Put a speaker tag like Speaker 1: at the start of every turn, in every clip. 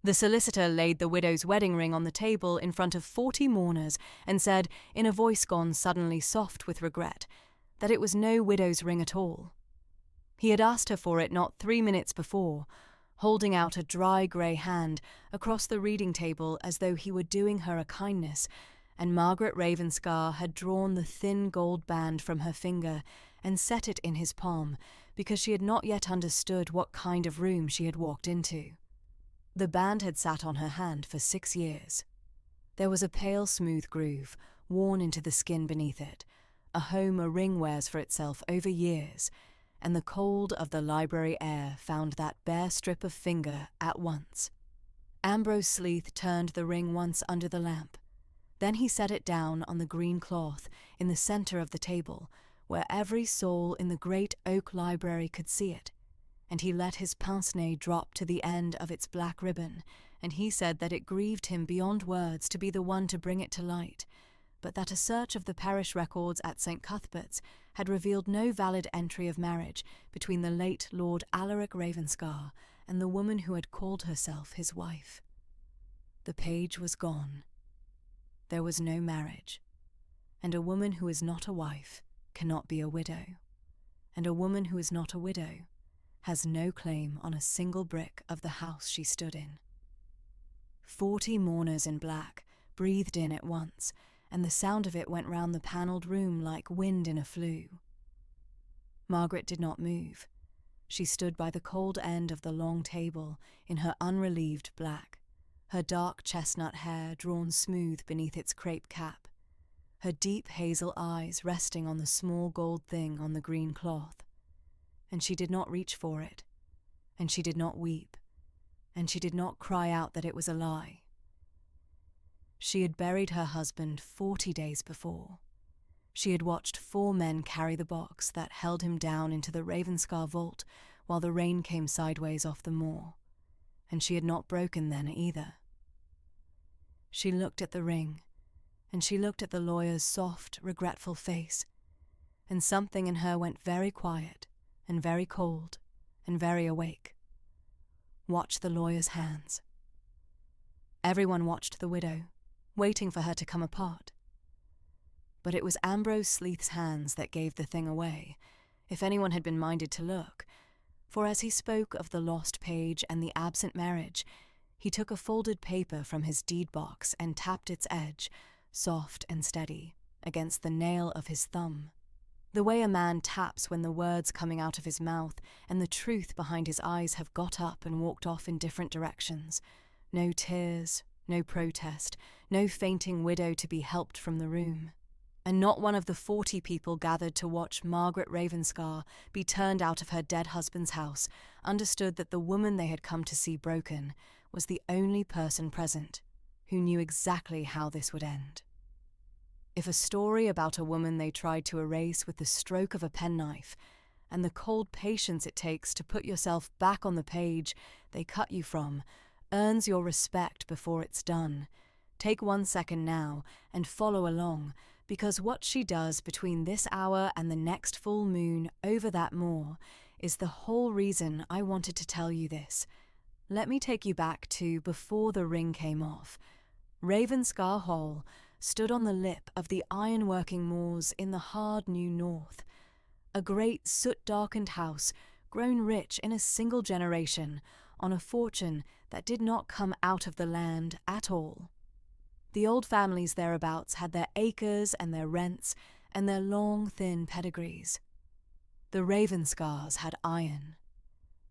Speaker 1: The solicitor laid the widow's wedding ring on the table in front of 40 mourners and said, in a voice gone suddenly soft with regret, that it was no widow's ring at all. He had asked her for it not 3 minutes before, holding out a dry grey hand across the reading table as though he were doing her a kindness, and Margaret Ravenscar had drawn the thin gold band from her finger and set it in his palm because she had not yet understood what kind of room she had walked into. The band had sat on her hand for 6 years. There was a pale smooth groove, worn into the skin beneath it, a home a ring wears for itself over years, and the cold of the library air found that bare strip of finger at once. Ambrose Sleeth turned the ring once under the lamp. Then he set it down on the green cloth in the centre of the table, where every soul in the great oak library could see it, and he let his pince-nez drop to the end of its black ribbon, and he said that it grieved him beyond words to be the one to bring it to light, but that a search of the parish records at St. Cuthbert's had revealed no valid entry of marriage between the late Lord Alaric Ravenscar and the woman who had called herself his wife. The page was gone. There was no marriage, and a woman who is not a wife cannot be a widow, and a woman who is not a widow has no claim on a single brick of the house she stood in. 40 mourners in black breathed in at once, and the sound of it went round the panelled room like wind in a flue. Margaret did not move. She stood by the cold end of the long table in her unrelieved black, her dark chestnut hair drawn smooth beneath its crepe cap, her deep hazel eyes resting on the small gold thing on the green cloth. And she did not reach for it, and she did not weep, and she did not cry out that it was a lie. She had buried her husband 40 days before. She had watched 4 men carry the box that held him down into the Ravenscar vault while the rain came sideways off the moor, and she had not broken then either. She looked at the ring, and she looked at the lawyer's soft, regretful face, and something in her went very quiet and very cold and very awake. Watch the lawyer's hands. Everyone watched the widow, waiting for her to come apart. But it was Ambrose Sleeth's hands that gave the thing away, if anyone had been minded to look, for as he spoke of the lost page and the absent marriage, he took a folded paper from his deed box and tapped its edge, soft and steady, against the nail of his thumb. The way a man taps when the words coming out of his mouth and the truth behind his eyes have got up and walked off in different directions. No tears, no protest, no fainting widow to be helped from the room. And not one of the 40 people gathered to watch Margaret Ravenscar be turned out of her dead husband's house understood that the woman they had come to see broken was the only person present who knew exactly how this would end. If a story about a woman they tried to erase with the stroke of a penknife, and the cold patience it takes to put yourself back on the page they cut you from, earns your respect before it's done, take 1 second now and follow along, because what she does between this hour and the next full moon over that moor is the whole reason I wanted to tell you this. Let me take you back to before the ring came off. Ravenscar Hall stood on the lip of the iron-working moors in the hard new north, a great soot-darkened house grown rich in a single generation on a fortune that did not come out of the land at all. The old families thereabouts had their acres and their rents and their long, thin pedigrees. The Ravenscars had iron.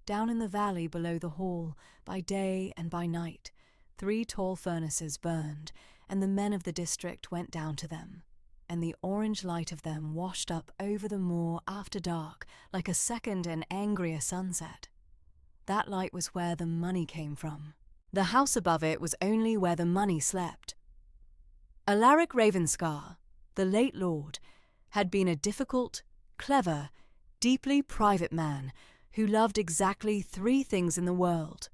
Speaker 1: Down in the valley below the hall, by day and by night, 3 tall furnaces burned, and the men of the district went down to them, and the orange light of them washed up over the moor after dark like a second and angrier sunset. That light was where the money came from. The house above it was only where the money slept. Alaric Ravenscar, the late lord, had been a difficult, clever, deeply private man who loved exactly 3 things in the world: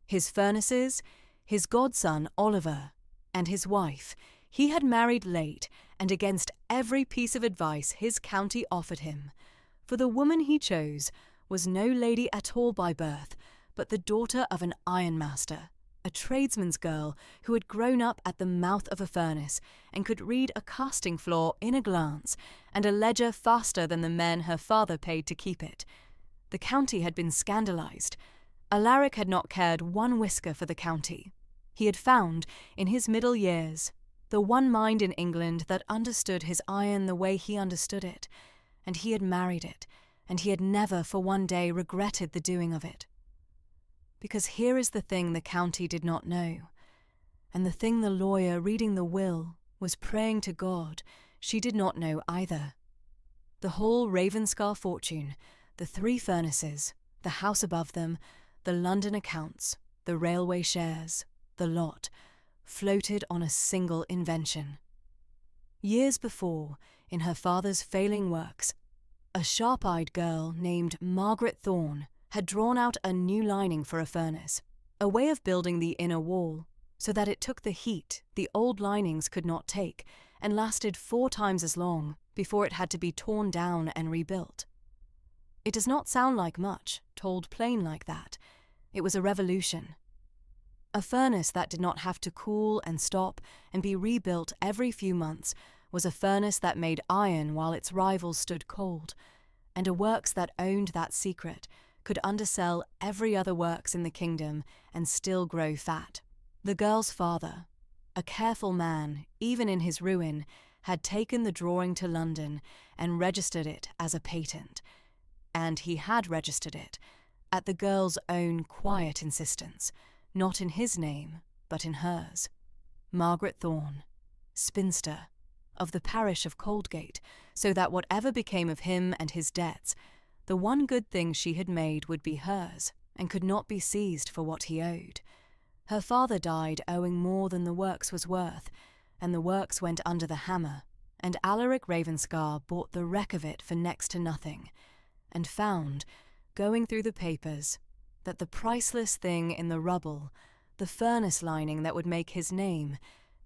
Speaker 1: his furnaces, his godson Oliver, and his wife. He had married late and against every piece of advice his county offered him, for the woman he chose was no lady at all by birth, but the daughter of an ironmaster, a tradesman's girl who had grown up at the mouth of a furnace and could read a casting floor in a glance and a ledger faster than the men her father paid to keep it. The county had been scandalised. Alaric had not cared one whisker for the county. He had found, in his middle years, the one mind in England that understood his iron the way he understood it, and he had married it, and he had never for one day regretted the doing of it. Because here is the thing the county did not know, and the thing the lawyer reading the will was praying to God she did not know either. The whole Ravenscar fortune, the 3 furnaces, the house above them, the London accounts, the railway shares, the lot, floated on a single invention. Years before, in her father's failing works, a sharp-eyed girl named Margaret Thorne had drawn out a new lining for a furnace, a way of building the inner wall so that it took the heat the old linings could not take and lasted 4 times as long before it had to be torn down and rebuilt. It does not sound like much, told plain like that. It was a revolution. A furnace that did not have to cool and stop and be rebuilt every few months was a furnace that made iron while its rivals stood cold, and a works that owned that secret could undersell every other works in the kingdom and still grow fat. The girl's father, a careful man, even in his ruin, had taken the drawing to London and registered it as a patent. And he had registered it, at the girl's own quiet insistence, not in his name, but in hers. Margaret Thorne, spinster, of the parish of Coldgate, so that whatever became of him and his debts, the one good thing she had made would be hers, and could not be seized for what he owed. Her father died owing more than the works was worth, and the works went under the hammer, and Alaric Ravenscar bought the wreck of it for next to nothing, and found, going through the papers, that the priceless thing in the rubble, the furnace lining that would make his name,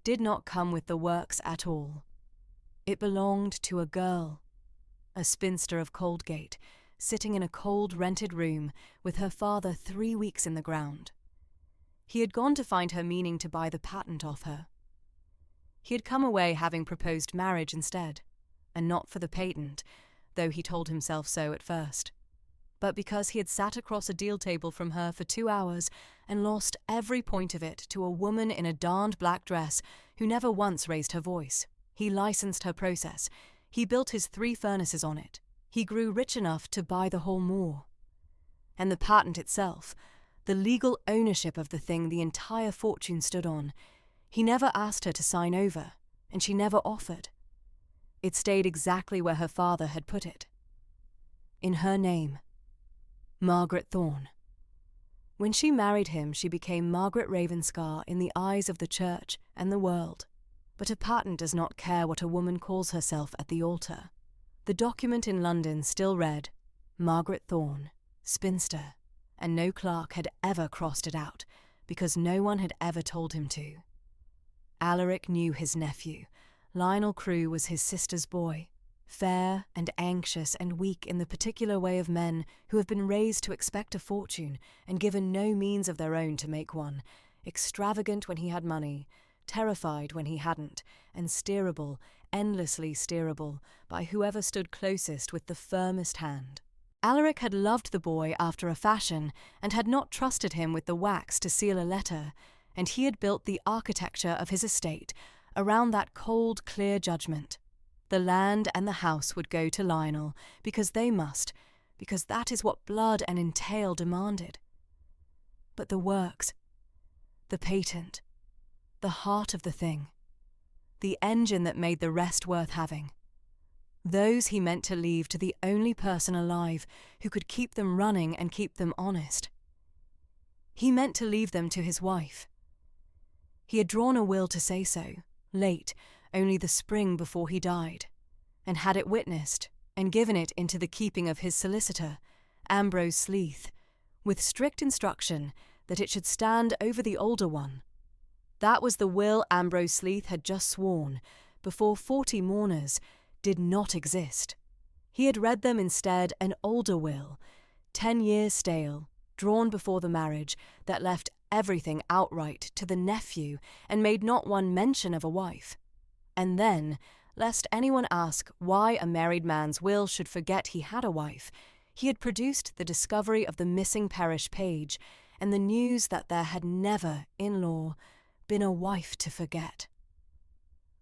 Speaker 1: did not come with the works at all. It belonged to a girl, a spinster of Coldgate, sitting in a cold rented room with her father 3 weeks in the ground. He had gone to find her meaning to buy the patent off her. He had come away having proposed marriage instead, and not for the patent, though he told himself so at first, but because he had sat across a deal table from her for 2 hours and lost every point of it to a woman in a darned black dress who never once raised her voice. He licensed her process. He built his 3 furnaces on it. He grew rich enough to buy the whole moor. And the patent itself, the legal ownership of the thing the entire fortune stood on, he never asked her to sign over, and she never offered. It stayed exactly where her father had put it. In her name. Margaret Thorne. When she married him, she became Margaret Ravenscar in the eyes of the church and the world. But a patent does not care what a woman calls herself at the altar. The document in London still read, Margaret Thorne, spinster, and no clerk had ever crossed it out, because no one had ever told him to. Alaric knew his nephew. Lionel Crewe was his sister's boy, fair and anxious and weak in the particular way of men who have been raised to expect a fortune and given no means of their own to make one, extravagant when he had money, terrified when he hadn't, and steerable, endlessly steerable, by whoever stood closest with the firmest hand. Alaric had loved the boy after a fashion, and had not trusted him with the wax to seal a letter, and he had built the architecture of his estate around that cold, clear judgment. The land and the house would go to Lionel, because they must, because that is what blood and entail demanded. But the works, the patent, the heart of the thing, the engine that made the rest worth having, those he meant to leave to the only person alive who could keep them running and keep them honest. He meant to leave them to his wife. He had drawn a will to say so, late, only the spring before he died, and had it witnessed and given it into the keeping of his solicitor, Ambrose Sleeth, with strict instruction that it should stand over the older one. That was the will Ambrose Sleeth had just sworn, before 40 mourners, did not exist. He had read them instead an older will, 10 years stale, drawn before the marriage, that left everything outright to the nephew and made not one mention of a wife. And then, lest anyone ask why a married man's will should forget he had a wife, he had produced the discovery of the missing parish page and the news that there had never, in law, been a wife to forget.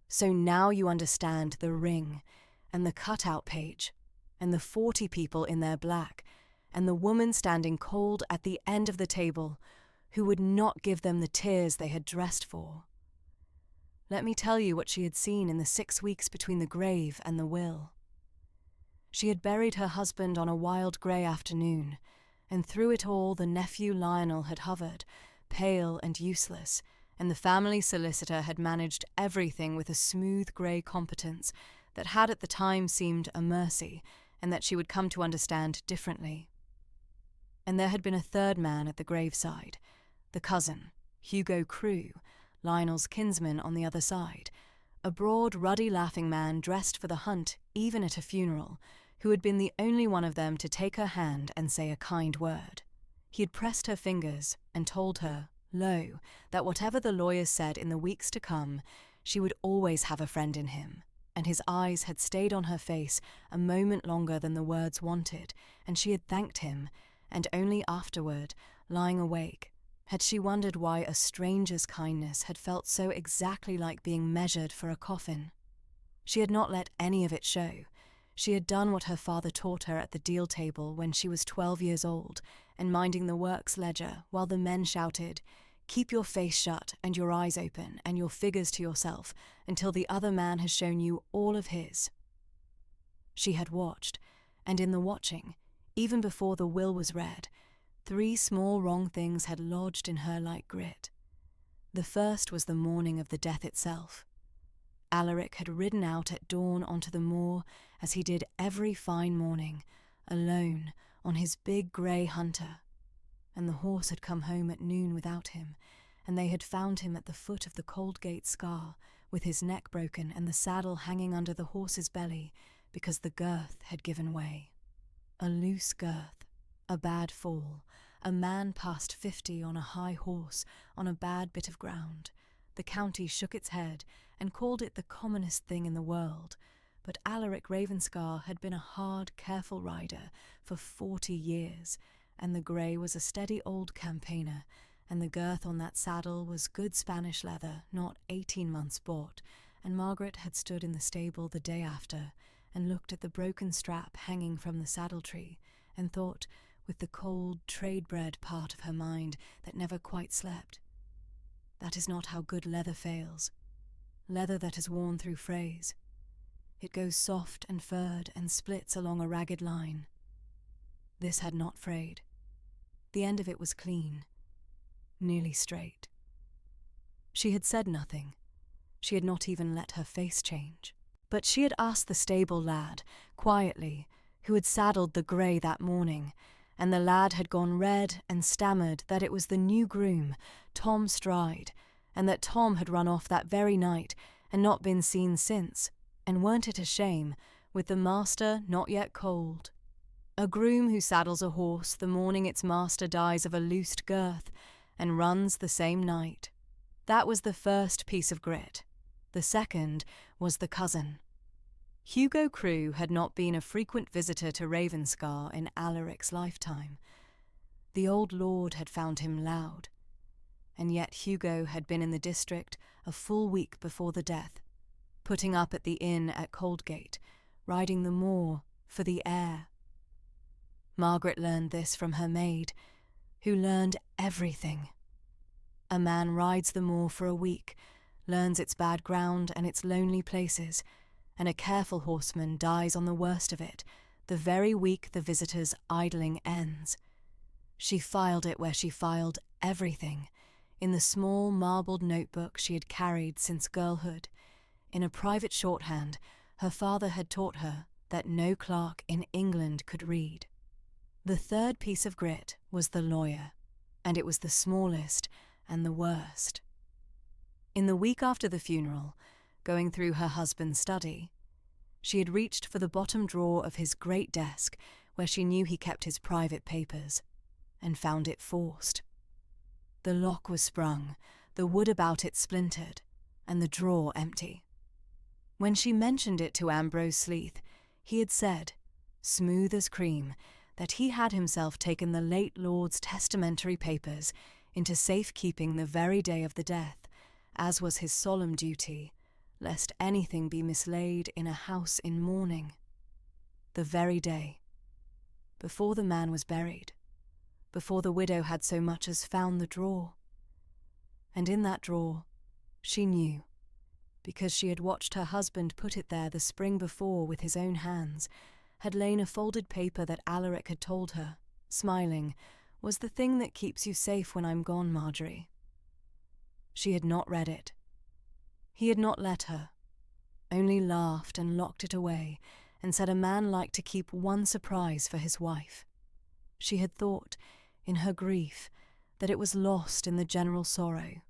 Speaker 1: So now you understand the ring, and the cut-out page, and the 40 people in their black, and the woman standing cold at the end of the table, who would not give them the tears they had dressed for. Let me tell you what she had seen in the 6 weeks between the grave and the will. She had buried her husband on a wild grey afternoon, and through it all the nephew Lionel had hovered, pale and useless, and the family solicitor had managed everything with a smooth grey competence that had at the time seemed a mercy, and that she would come to understand differently. And there had been a third man at the graveside, the cousin, Hugo Crewe, Lionel's kinsman on the other side, a broad, ruddy, laughing man dressed for the hunt even at a funeral, who had been the only one of them to take her hand and say a kind word. He had pressed her fingers and told her, lo, that whatever the lawyers said in the weeks to come, she would always have a friend in him, and his eyes had stayed on her face a moment longer than the words wanted, and she had thanked him, and only afterward, lying awake, had she wondered why a stranger's kindness had felt so exactly like being measured for a coffin. She had not let any of it show. She had done what her father taught her at the deal table when she was 12 years old, and minding the works ledger while the men shouted, "Keep your face shut and your eyes open and your figures to yourself until the other man has shown you all of his." She had watched, and in the watching, even before the will was read, 3 small wrong things had lodged in her like grit. The first was the morning of the death itself. Alaric had ridden out at dawn onto the moor, as he did every fine morning, alone, on his big grey hunter, and the horse had come home at noon without him, and they had found him at the foot of the Coldgate Scar, with his neck broken and the saddle hanging under the horse's belly, because the girth had given way. A loose girth, a bad fall, a man past 50 on a high horse, on a bad bit of ground. The county shook its head and called it the commonest thing in the world, but Alaric Ravenscar had been a hard, careful rider for 40 years, and the grey was a steady old campaigner, and the girth on that saddle was good Spanish leather, not 18 months bought, and Margaret had stood in the stable the day after, and looked at the broken strap hanging from the saddle-tree, and thought, with the cold, trade-bred part of her mind that never quite slept, that is not how good leather fails. Leather that is worn through frays. It goes soft and furred and splits along a ragged line. This had not frayed. The end of it was clean, nearly straight. She had said nothing. She had not even let her face change. But she had asked the stable lad, quietly, who had saddled the grey that morning, and the lad had gone red and stammered that it was the new groom, Tom Stride, and that Tom had run off that very night and not been seen since, and weren't it a shame, with the master not yet cold. A groom who saddles a horse the morning its master dies of a loosed girth, and runs the same night. That was the first piece of grit. The second was the cousin. Hugo Crewe had not been a frequent visitor to Ravenscar in Alaric's lifetime. The old lord had found him loud, and yet Hugo had been in the district a full week before the death, putting up at the inn at Coldgate, riding the moor for the air. Margaret learned this from her maid, who learned everything. A man rides the moor for a week, learns its bad ground and its lonely places, and a careful horseman dies on the worst of it, the very week the visitor's idling ends. She filed it where she filed everything, in the small marbled notebook she had carried since girlhood. In a private shorthand her father had taught her that no clerk in England could read. The third piece of grit was the lawyer, and it was the smallest and the worst. In the week after the funeral, going through her husband's study, she had reached for the bottom drawer of his great desk where she knew he kept his private papers, and found it forced. The lock was sprung, the wood about it splintered, and the drawer empty. When she mentioned it to Ambrose Sleeth, he had said, smooth as cream, that he had himself taken the late lord's testamentary papers into safekeeping the very day of the death, as was his solemn duty, lest anything be mislaid in a house in mourning. The very day, before the man was buried, before the widow had so much as found the drawer. And in that drawer, she knew, because she had watched her husband put it there the spring before with his own hands, had lain a folded paper that Alaric had told her, smiling, was the thing that keeps you safe when I'm gone, Marjorie. She had not read it. He had not let her, only laughed and locked it away, and said a man liked to keep one surprise for his wife. She had thought, in her grief, that it was lost in the general sorrow.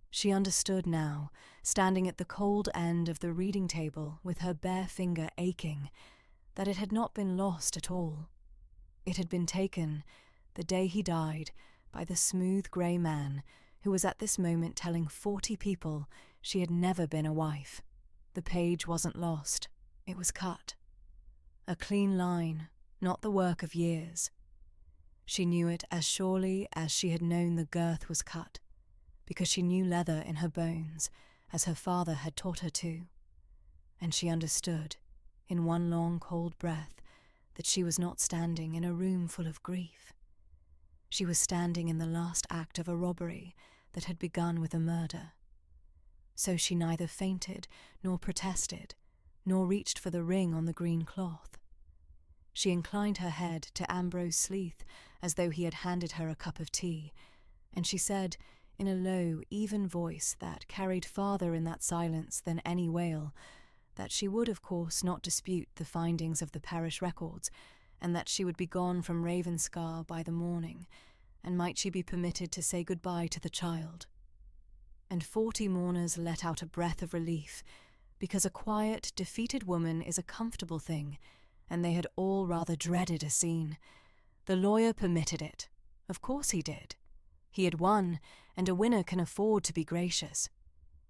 Speaker 1: She understood now, standing at the cold end of the reading table with her bare finger aching, that it had not been lost at all. It had been taken, the day he died, by the smooth grey man who was at this moment telling 40 people she had never been a wife. The page wasn't lost, it was cut. A clean line, not the work of years. She knew it as surely as she had known the girth was cut, because she knew leather in her bones, as her father had taught her to. And she understood, in one long cold breath, that she was not standing in a room full of grief. She was standing in the last act of a robbery that had begun with a murder. So she neither fainted nor protested, nor reached for the ring on the green cloth. She inclined her head to Ambrose Sleeth as though he had handed her a cup of tea, and she said, in a low, even voice that carried farther in that silence than any wail, that she would of course not dispute the findings of the parish records, and that she would be gone from Ravenscar by the morning, and might she be permitted to say goodbye to the child. And 40 mourners let out a breath of relief, because a quiet, defeated woman is a comfortable thing, and they had all rather dreaded a scene. The lawyer permitted it. Of course he did. He had won, and a winner can afford to be gracious.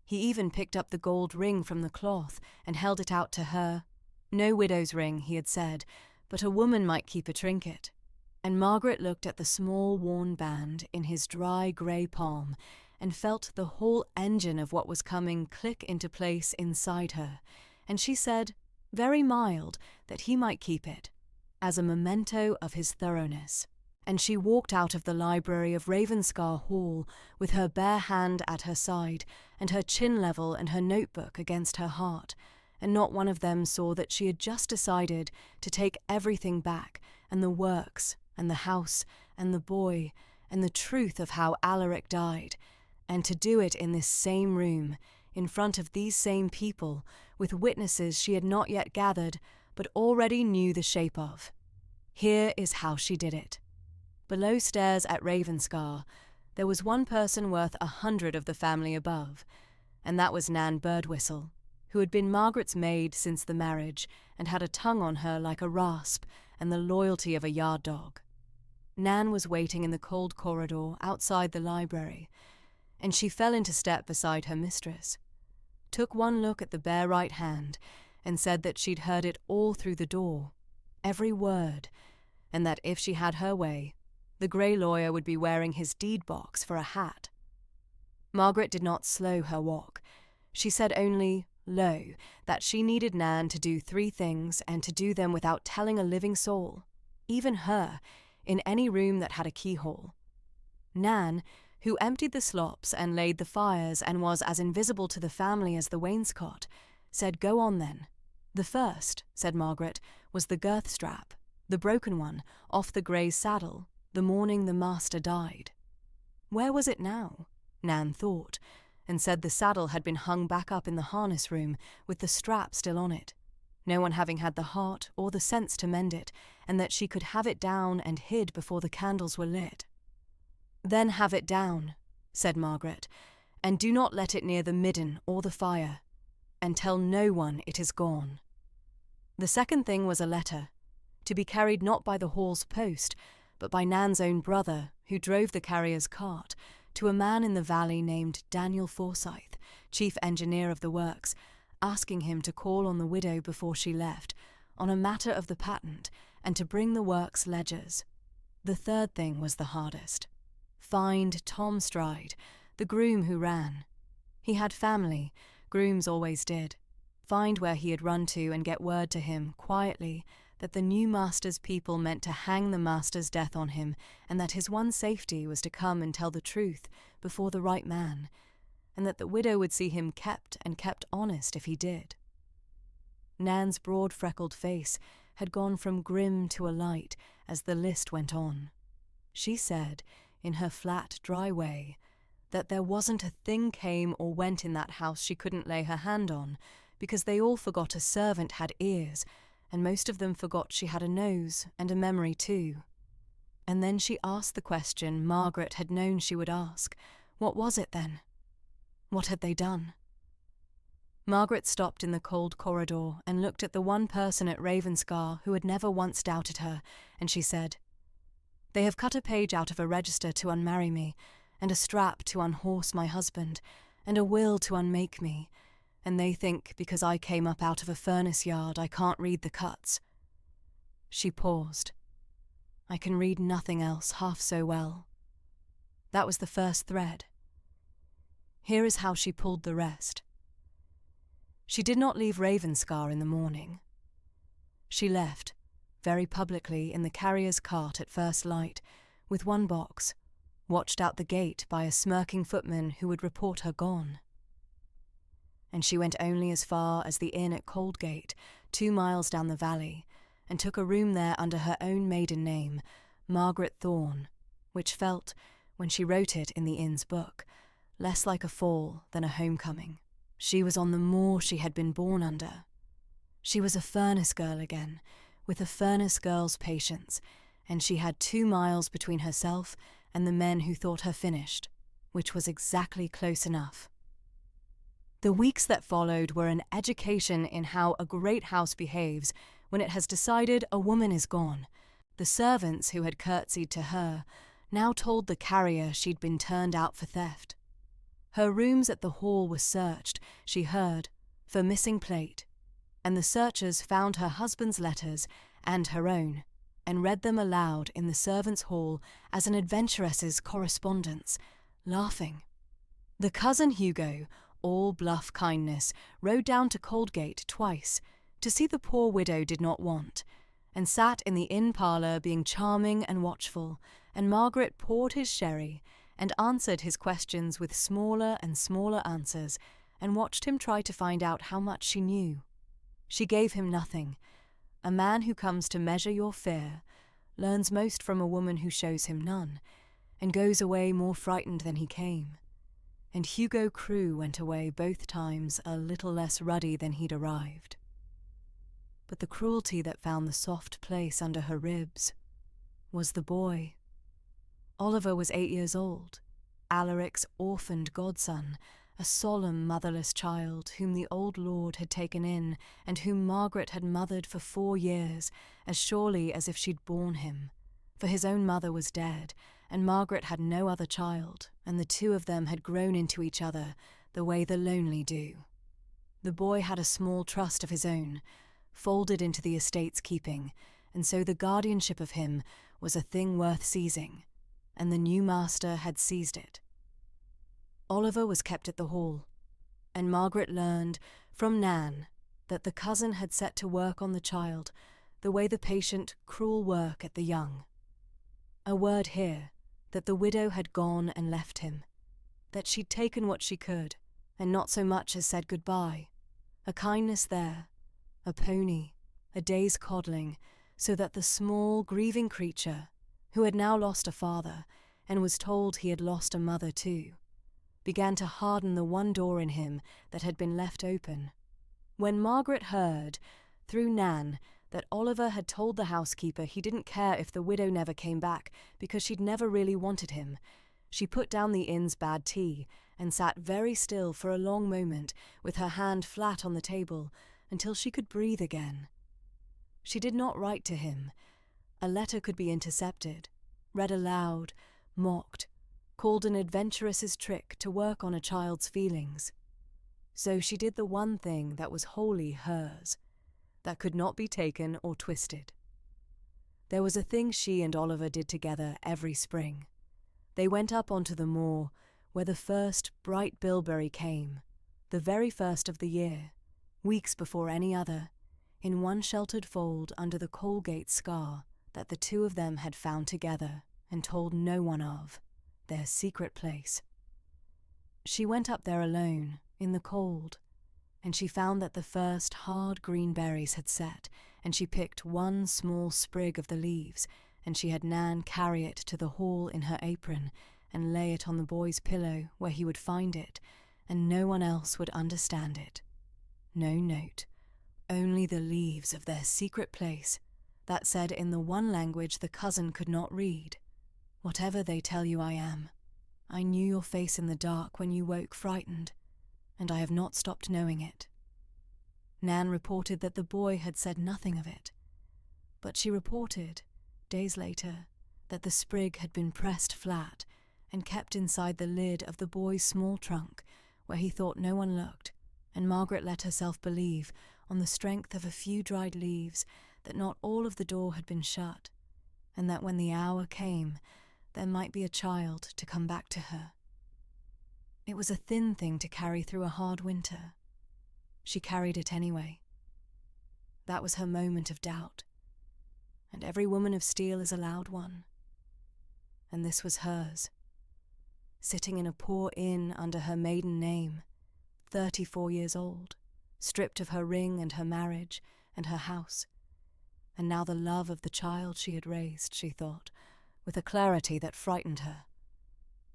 Speaker 1: He even picked up the gold ring from the cloth and held it out to her. No widow's ring, he had said, but a woman might keep a trinket. And Margaret looked at the small worn band in his dry grey palm and felt the whole engine of what was coming click into place inside her, and she said, very mild, that he might keep it, as a memento of his thoroughness. And she walked out of the library of Ravenscar Hall with her bare hand at her side and her chin level and her notebook against her heart, and not one of them saw that she had just decided to take everything back, and the works, and the house, and the boy, and the truth of how Alaric died, and to do it in this same room, in front of these same people, with witnesses she had not yet gathered, but already knew the shape of. Here is how she did it. Below stairs at Ravenscar, there was one person worth 100 of the family above, and that was Nan Birdwhistle, who had been Margaret's maid since the marriage, and had a tongue on her like a rasp, and the loyalty of a yard dog. Nan was waiting in the cold corridor outside the library, and she fell into step beside her mistress, took one look at the bare right hand, and said that she'd heard it all through the door, every word, and that if she had her way, the grey lawyer would be wearing his deed box for a hat. Margaret did not slow her walk. She said only, low, that she needed Nan to do 3 things, and to do them without telling a living soul, even her, in any room that had a keyhole. Nan, who emptied the slops and laid the fires and was as invisible to the family as the wainscot, said, go on then. The first, said Margaret, was the girth strap, the broken one, off the grey's saddle, the morning the master died. Where was it now? Nan thought, and said the saddle had been hung back up in the harness room with the strap still on it, no one having had the heart or the sense to mend it, and that she could have it down and hid before the candles were lit. Then have it down, said Margaret, and do not let it near the midden or the fire, and tell no one it is gone. The second thing was a letter, to be carried not by the hall's post, but by Nan's own brother, who drove the carrier's cart, to a man in the valley named Daniel Forsyth, chief engineer of the works, asking him to call on the widow before she left, on a matter of the patent, and to bring the works ledgers. The third thing was the hardest. Find Tom Stride, the groom who ran. He had family, grooms always did. Find where he had run to and get word to him, quietly, that the new master's people meant to hang the master's death on him, and that his one safety was to come and tell the truth before the right man, and that the widow would see him kept honest if he did. Nan's broad freckled face had gone from grim to a light as the list went on. She said, in her flat, dry way, that there wasn't a thing came or went in that house she couldn't lay her hand on, because they all forgot a servant had ears, and most of them forgot she had a nose and a memory too. And then she asked the question Margaret had known she would ask. What was it then? What had they done? Margaret stopped in the cold corridor and looked at the one person at Ravenscar who had never once doubted her, and she said, "They have cut a page out of a register to unmarry me, and a strap to unhorse my husband, and a will to unmake me, and they think because I came up out of a furnace yard I can't read the cuts." She paused. "I can read nothing else half so well." That was the first thread. Here is how she pulled the rest. She did not leave Ravenscar in the morning. She left, very publicly, in the carrier's cart at first light, with one box, watched out the gate by a smirking footman who would report her gone. And she went only as far as the inn at Coldgate, 2 miles down the valley, and took a room there under her own maiden name, Margaret Thorne, which felt, when she wrote it in the inn's book, less like a fall than a homecoming. She was on the moor she had been born under. She was a furnace girl again, with a furnace girl's patience, and she had 2 miles between herself and the men who thought her finished, which was exactly close enough. The weeks that followed were an education in how a great house behaves when it has decided a woman is gone. The servants who had curtsied to her now told the carrier she'd been turned out for theft. Her rooms at the hall were searched, she heard, for missing plate, and the searchers found her husband's letters and her own, and read them aloud in the servants' hall as an adventuress's correspondence, laughing. The cousin Hugo, all bluff kindness, rode down to Coldgate twice, to see the poor widow did not want, and sat in the inn parlour being charming and watchful, and Margaret poured his sherry, and answered his questions with smaller and smaller answers, and watched him try to find out how much she knew. She gave him nothing. A man who comes to measure your fear learns most from a woman who shows him none, and goes away more frightened than he came. And Hugo Crewe went away both times a little less ruddy than he'd arrived. But the cruelty that found the soft place under her ribs was the boy. Oliver was 8 years old, Alaric's orphaned godson, a solemn motherless child whom the old lord had taken in and whom Margaret had mothered for 4 years, as surely as if she'd borne him. For his own mother was dead, and Margaret had no other child, and the two of them had grown into each other the way the lonely do. The boy had a small trust of his own, folded into the estate's keeping, and so the guardianship of him was a thing worth seizing, and the new master had seized it. Oliver was kept at the hall, and Margaret learned from Nan that the cousin had set to work on the child the way the patient, cruel work at the young. A word here, that the widow had gone and left him, that she'd taken what she could, and not so much as said goodbye. A kindness there, a pony, a day's coddling, so that the small, grieving creature, who had now lost a father, and was told he had lost a mother too, began to harden the one door in him that had been left open. When Margaret heard, through Nan, that Oliver had told the housekeeper he didn't care if the widow never came back because she'd never really wanted him, she put down the inn's bad tea and sat very still for a long moment with her hand flat on the table until she could breathe again. She did not write to him. A letter could be intercepted, read aloud, mocked, called an adventuress's trick to work on a child's feelings. So she did the one thing that was wholly hers, that could not be taken or twisted. There was a thing she and Oliver did together every spring. They went up onto the moor where the first bright bilberry came, the very first of the year, weeks before any other, in one sheltered fold under the Colgate scar that the two of them had found together and told no one of, their secret place. She went up there alone, in the cold, and she found that the first hard green berries had set, and she picked one small sprig of the leaves, and she had Nan carry it to the hall in her apron and lay it on the boy's pillow where he would find it, and no one else would understand it. No note, only the leaves of their secret place that said in the one language the cousin could not read, "Whatever they tell you I am, I knew your face in the dark when you woke frightened, and I have not stopped knowing it." Nan reported that the boy had said nothing of it, but she reported, days later, that the sprig had been pressed flat and kept inside the lid of the boy's small trunk, where he thought no one looked, and Margaret let herself believe, on the strength of a few dried leaves, that not all of the door had been shut, and that when the hour came, there might be a child to come back to her. It was a thin thing to carry through a hard winter. She carried it anyway. That was her moment of doubt, and every woman of steel is allowed one. And this was hers, sitting in a poor inn under her maiden name, 34 years old, stripped of her ring and her marriage and her house, and now the love of the child she had raised, she thought, with a clarity that frightened her.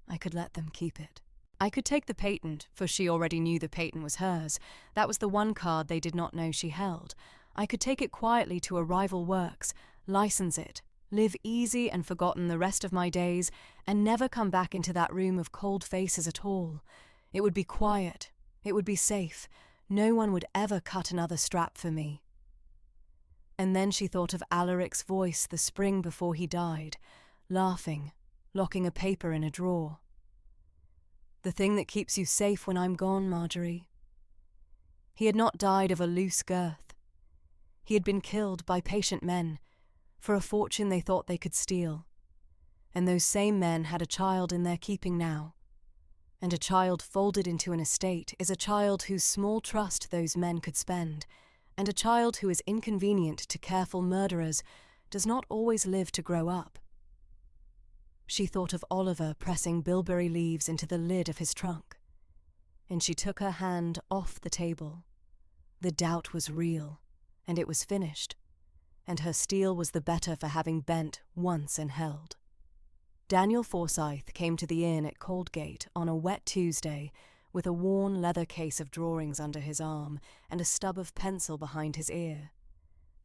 Speaker 1: I could let them keep it. I could take the patent, for she already knew the patent was hers. That was the one card they did not know she held. I could take it quietly to a rival works, license it, live easy and forgotten the rest of my days, and never come back into that room of cold faces at all. It would be quiet. It would be safe. No one would ever cut another strap for me. And then she thought of Alaric's voice the spring before he died, laughing, locking a paper in a drawer. "The thing that keeps you safe when I'm gone, Marjorie." He had not died of a loose girth. He had been killed by patient men, for a fortune they thought they could steal. And those same men had a child in their keeping now. And a child folded into an estate is a child whose small trust those men could spend, and a child who is inconvenient to careful murderers does not always live to grow up. She thought of Oliver pressing bilberry leaves into the lid of his trunk, and she took her hand off the table. The doubt was real, and it was finished, and her steel was the better for having bent once and held. Daniel Forsyth came to the inn at Coldgate on a wet Tuesday with a worn leather case of drawings under his arm and a stub of pencil behind his ear,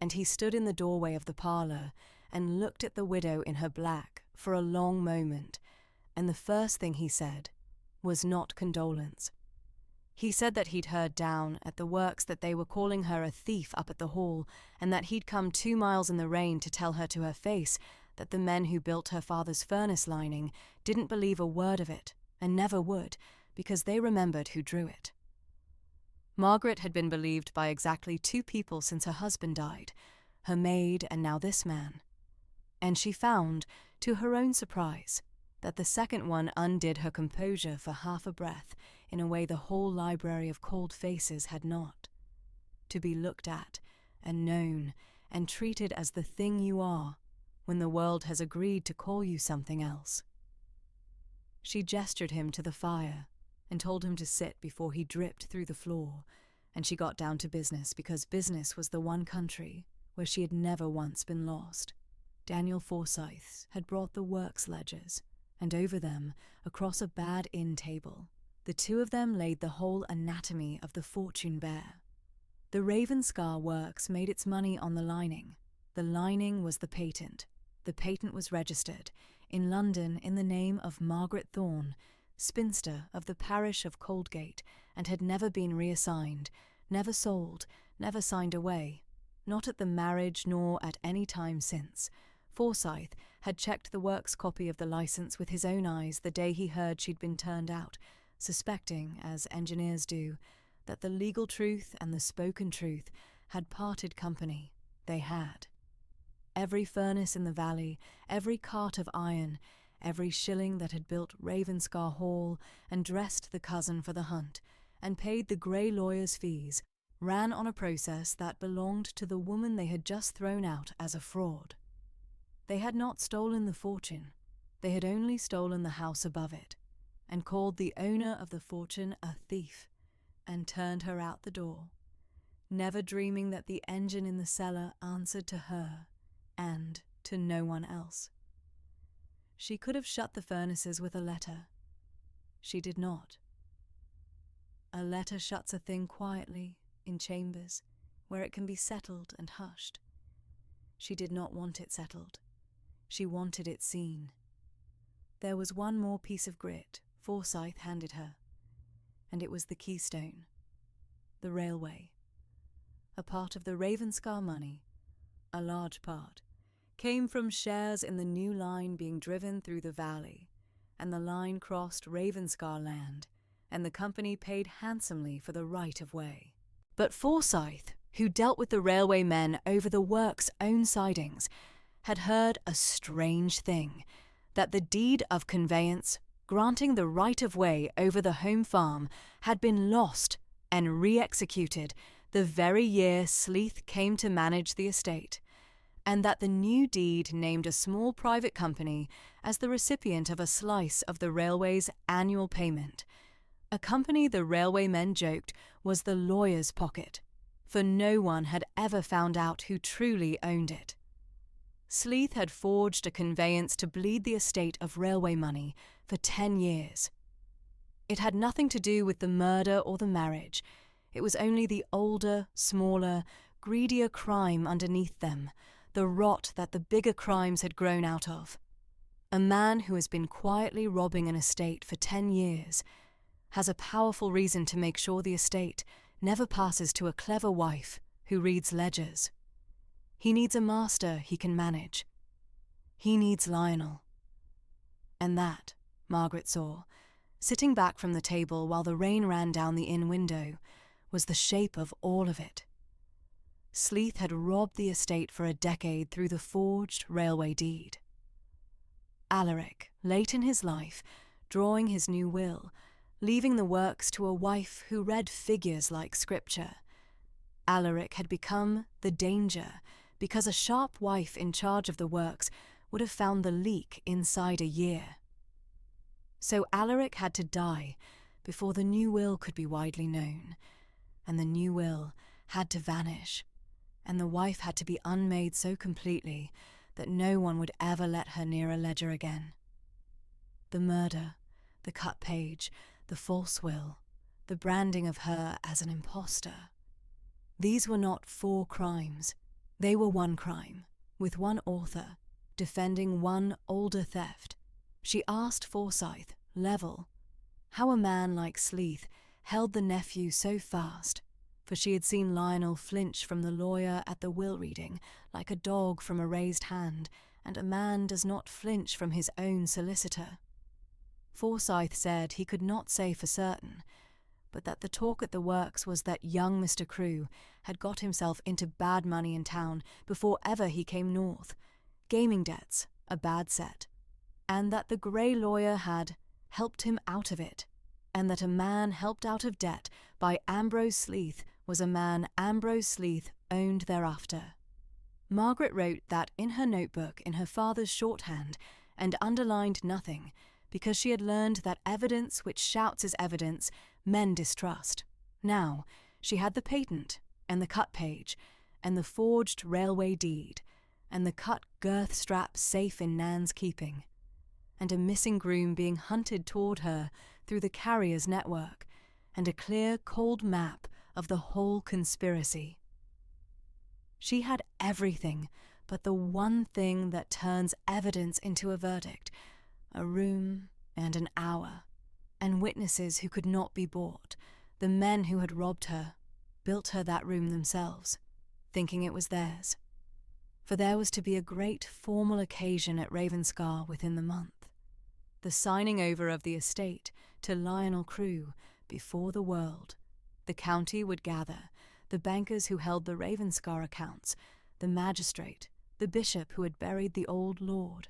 Speaker 1: and he stood in the doorway of the parlour and looked at the widow in her black for a long moment, and the first thing he said was not condolence. He said that he'd heard down at the works that they were calling her a thief up at the hall, and that he'd come 2 miles in the rain to tell her to her face that the men who built her father's furnace lining didn't believe a word of it, and never would, because they remembered who drew it. Margaret had been believed by exactly 2 people since her husband died, her maid and now this man. And she found, to her own surprise, that the second one undid her composure for half a breath in a way the whole library of cold faces had not. To be looked at and known and treated as the thing you are when the world has agreed to call you something else. She gestured him to the fire and told him to sit before he dripped through the floor, and she got down to business because business was the one country where she had never once been lost. Daniel Forsyth had brought the works ledgers, and over them, across a bad inn table, the 2 of them laid the whole anatomy of the fortune bare. The Ravenscar works made its money on the lining. The lining was the patent. The patent was registered, in London in the name of Margaret Thorne, spinster of the parish of Coldgate, and had never been reassigned, never sold, never signed away, not at the marriage nor at any time since, Forsyth had checked the works copy of the license with his own eyes the day he heard she'd been turned out, suspecting, as engineers do, that the legal truth and the spoken truth had parted company. They had. Every furnace in the valley, every cart of iron, every shilling that had built Ravenscar Hall and dressed the cousin for the hunt, and paid the grey lawyer's fees, ran on a process that belonged to the woman they had just thrown out as a fraud. They had not stolen the fortune, they had only stolen the house above it, and called the owner of the fortune a thief, and turned her out the door, never dreaming that the engine in the cellar answered to her, and to no one else. She could have shut the furnaces with a letter. She did not. A letter shuts a thing quietly, in chambers, where it can be settled and hushed. She did not want it settled. She wanted it seen. There was one more piece of grit Forsyth handed her, and it was the keystone, the railway. A part of the Ravenscar money, a large part, came from shares in the new line being driven through the valley, and the line crossed Ravenscar land, and the company paid handsomely for the right-of-way. But Forsyth, who dealt with the railway men over the work's own sidings, had heard a strange thing, that the deed of conveyance granting the right-of-way over the home farm had been lost and re-executed the very year Sleeth came to manage the estate, and that the new deed named a small private company as the recipient of a slice of the railway's annual payment, a company the railway men joked was the lawyer's pocket, for no one had ever found out who truly owned it. Sleeth had forged a conveyance to bleed the estate of railway money for 10 years. It had nothing to do with the murder or the marriage. It was only the older, smaller, greedier crime underneath them, the rot that the bigger crimes had grown out of. A man who has been quietly robbing an estate for 10 years has a powerful reason to make sure the estate never passes to a clever wife who reads ledgers. He needs a master he can manage. He needs Lionel. And that, Margaret saw, sitting back from the table while the rain ran down the inn window, was the shape of all of it. Sleeth had robbed the estate for a decade through the forged railway deed. Alaric, late in his life, drawing his new will, leaving the works to a wife who read figures like scripture. Alaric had become the danger because a sharp wife in charge of the works would have found the leak inside a year. So Alaric had to die before the new will could be widely known, and the new will had to vanish, and the wife had to be unmade so completely that no one would ever let her near a ledger again. The murder, the cut page, the false will, the branding of her as an imposter. These were not 4 crimes. They were one crime, with one author, defending one older theft. She asked Forsyth, level, how a man like Sleeth held the nephew so fast, for she had seen Lionel flinch from the lawyer at the will reading like a dog from a raised hand, and a man does not flinch from his own solicitor. Forsyth said he could not say for certain, but that the talk at the works was that young Mr. Crewe had got himself into bad money in town before ever he came north, gaming debts, a bad set, and that the grey lawyer had helped him out of it, and that a man helped out of debt by Ambrose Sleeth was a man Ambrose Sleeth owned thereafter. Margaret wrote that in her notebook in her father's shorthand and underlined nothing, because she had learned that evidence which shouts as evidence men distrust. Now, she had the patent, and the cut page, and the forged railway deed, and the cut girth strap safe in Nan's keeping, and a missing groom being hunted toward her through the carrier's network, and a clear, cold map of the whole conspiracy. She had everything but the one thing that turns evidence into a verdict, a room and an hour, and witnesses who could not be bought. The men who had robbed her built her that room themselves, thinking it was theirs. for there was to be a great formal occasion at Ravenscar within the month, the signing over of the estate to Lionel Crewe before the world. The county would gather, the bankers who held the Ravenscar accounts, the magistrate, the bishop who had buried the old lord.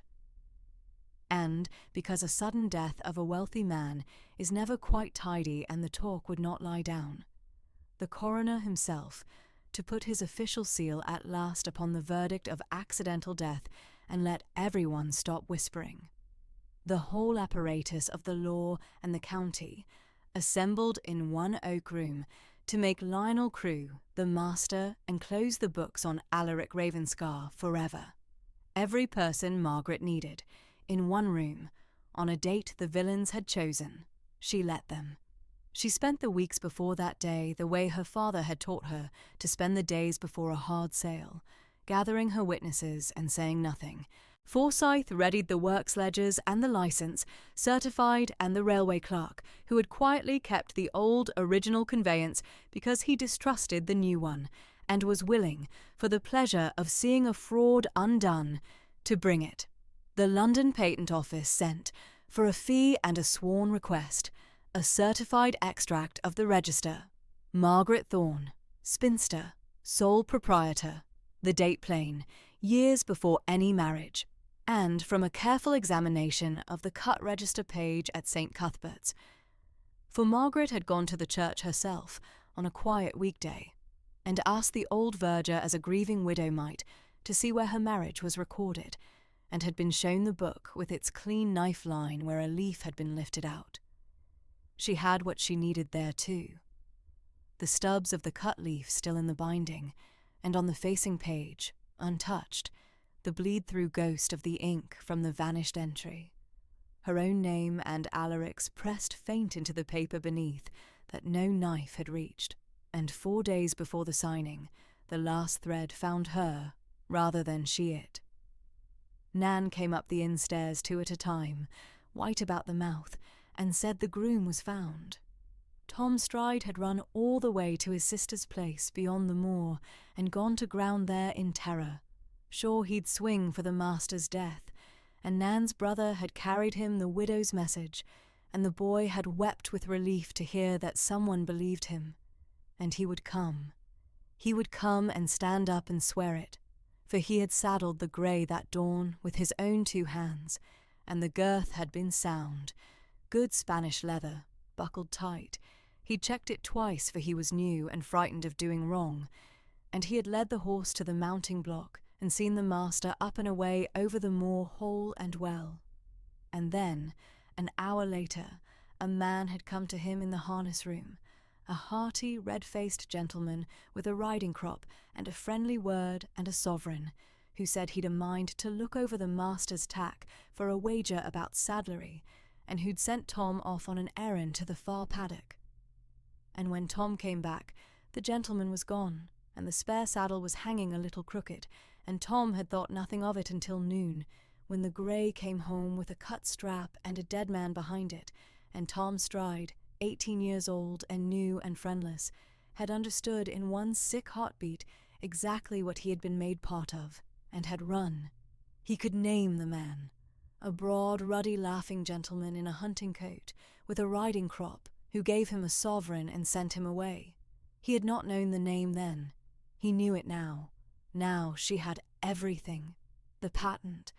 Speaker 1: And because a sudden death of a wealthy man is never quite tidy and the talk would not lie down, the coroner himself, to put his official seal at last upon the verdict of accidental death and let everyone stop whispering. The whole apparatus of the law and the county assembled in one oak room to make Lionel Crewe the master and close the books on Alaric Ravenscar forever. Every person Margaret needed, in one room, on a date the villains had chosen, she let them. She spent the weeks before that day the way her father had taught her to spend the days before a hard sale, gathering her witnesses and saying nothing. Forsyth readied the works ledgers and the licence, certified, and the railway clerk, who had quietly kept the old original conveyance because he distrusted the new one, and was willing, for the pleasure of seeing a fraud undone, to bring it. The London Patent Office sent, for a fee and a sworn request, a certified extract of the register. Margaret Thorne, spinster, sole proprietor, the date plain, years before any marriage, and from a careful examination of the cut register page at St. Cuthbert's. For Margaret had gone to the church herself on a quiet weekday, and asked the old verger as a grieving widow might to see where her marriage was recorded, and had been shown the book with its clean knife line where a leaf had been lifted out. She had what she needed there too. The stubs of the cut leaf still in the binding, and on the facing page, untouched, the bleed-through ghost of the ink from the vanished entry. Her own name and Alaric's pressed faint into the paper beneath that no knife had reached, and 4 days before the signing, the last thread found her rather than she it. Nan came up the inn stairs 2 at a time, white about the mouth, and said the groom was found. Tom Stride had run all the way to his sister's place beyond the moor and gone to ground there in terror, sure he'd swing for the master's death, and Nan's brother had carried him the widow's message, and the boy had wept with relief to hear that someone believed him. And he would come. He would come and stand up and swear it, for he had saddled the grey that dawn with his own 2 hands, and the girth had been sound, good Spanish leather, buckled tight. He'd checked it twice, for he was new and frightened of doing wrong, and he had led the horse to the mounting block and seen the master up and away over the moor whole and well. And then, an hour later, a man had come to him in the harness room, a hearty, red-faced gentleman with a riding crop and a friendly word and a sovereign, who said he'd a mind to look over the master's tack for a wager about saddlery, and who'd sent Tom off on an errand to the far paddock. And when Tom came back, the gentleman was gone, and the spare saddle was hanging a little crooked, and Tom had thought nothing of it until noon, when the grey came home with a cut strap and a dead man behind it, and Tom Stride, 18 years old and new and friendless, had understood in one sick heartbeat exactly what he had been made part of, and had run. He could name the man. A broad, ruddy, laughing gentleman in a hunting coat, with a riding crop, who gave him a sovereign and sent him away. He had not known the name then. He knew it now. Now she had everything. The patent,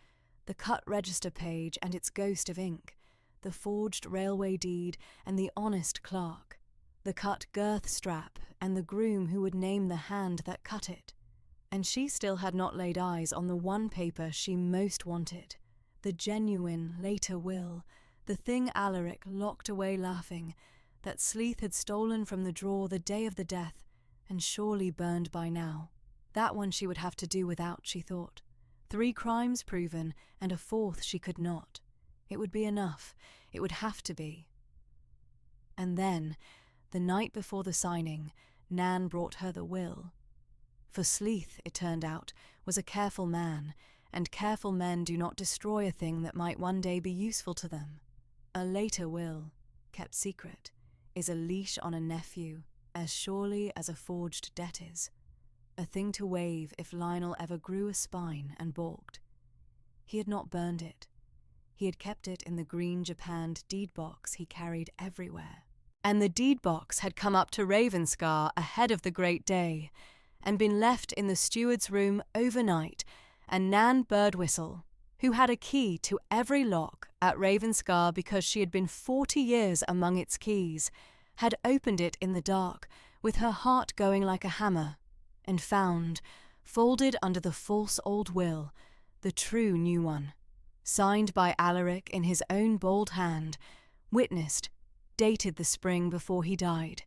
Speaker 1: the cut register page and its ghost of ink, the forged railway deed and the honest clerk, the cut girth strap and the groom who would name the hand that cut it. And she still had not laid eyes on the one paper she most wanted, the genuine later will, the thing Alaric locked away laughing, that Sleeth had stolen from the drawer the day of the death, and surely burned by now. That one she would have to do without, she thought. 3 crimes proven, and a 4th she could not. It would be enough. It would have to be. And then, the night before the signing, Nan brought her the will. For Sleeth, it turned out, was a careful man, and careful men do not destroy a thing that might one day be useful to them. A later will, kept secret, is a leash on a nephew, as surely as a forged debt is. a thing to wave if Lionel ever grew a spine and balked. He had not burned it. He had kept it in the green japanned deed box he carried everywhere. And the deed box had come up to Ravenscar ahead of the great day, and been left in the steward's room overnight, and Nan Birdwhistle, who had a key to every lock at Ravenscar because she had been 40 years among its keys, had opened it in the dark, with her heart going like a hammer, and found, folded under the false old will, the true new one, signed by Alaric in his own bold hand, witnessed, dated the spring before he died,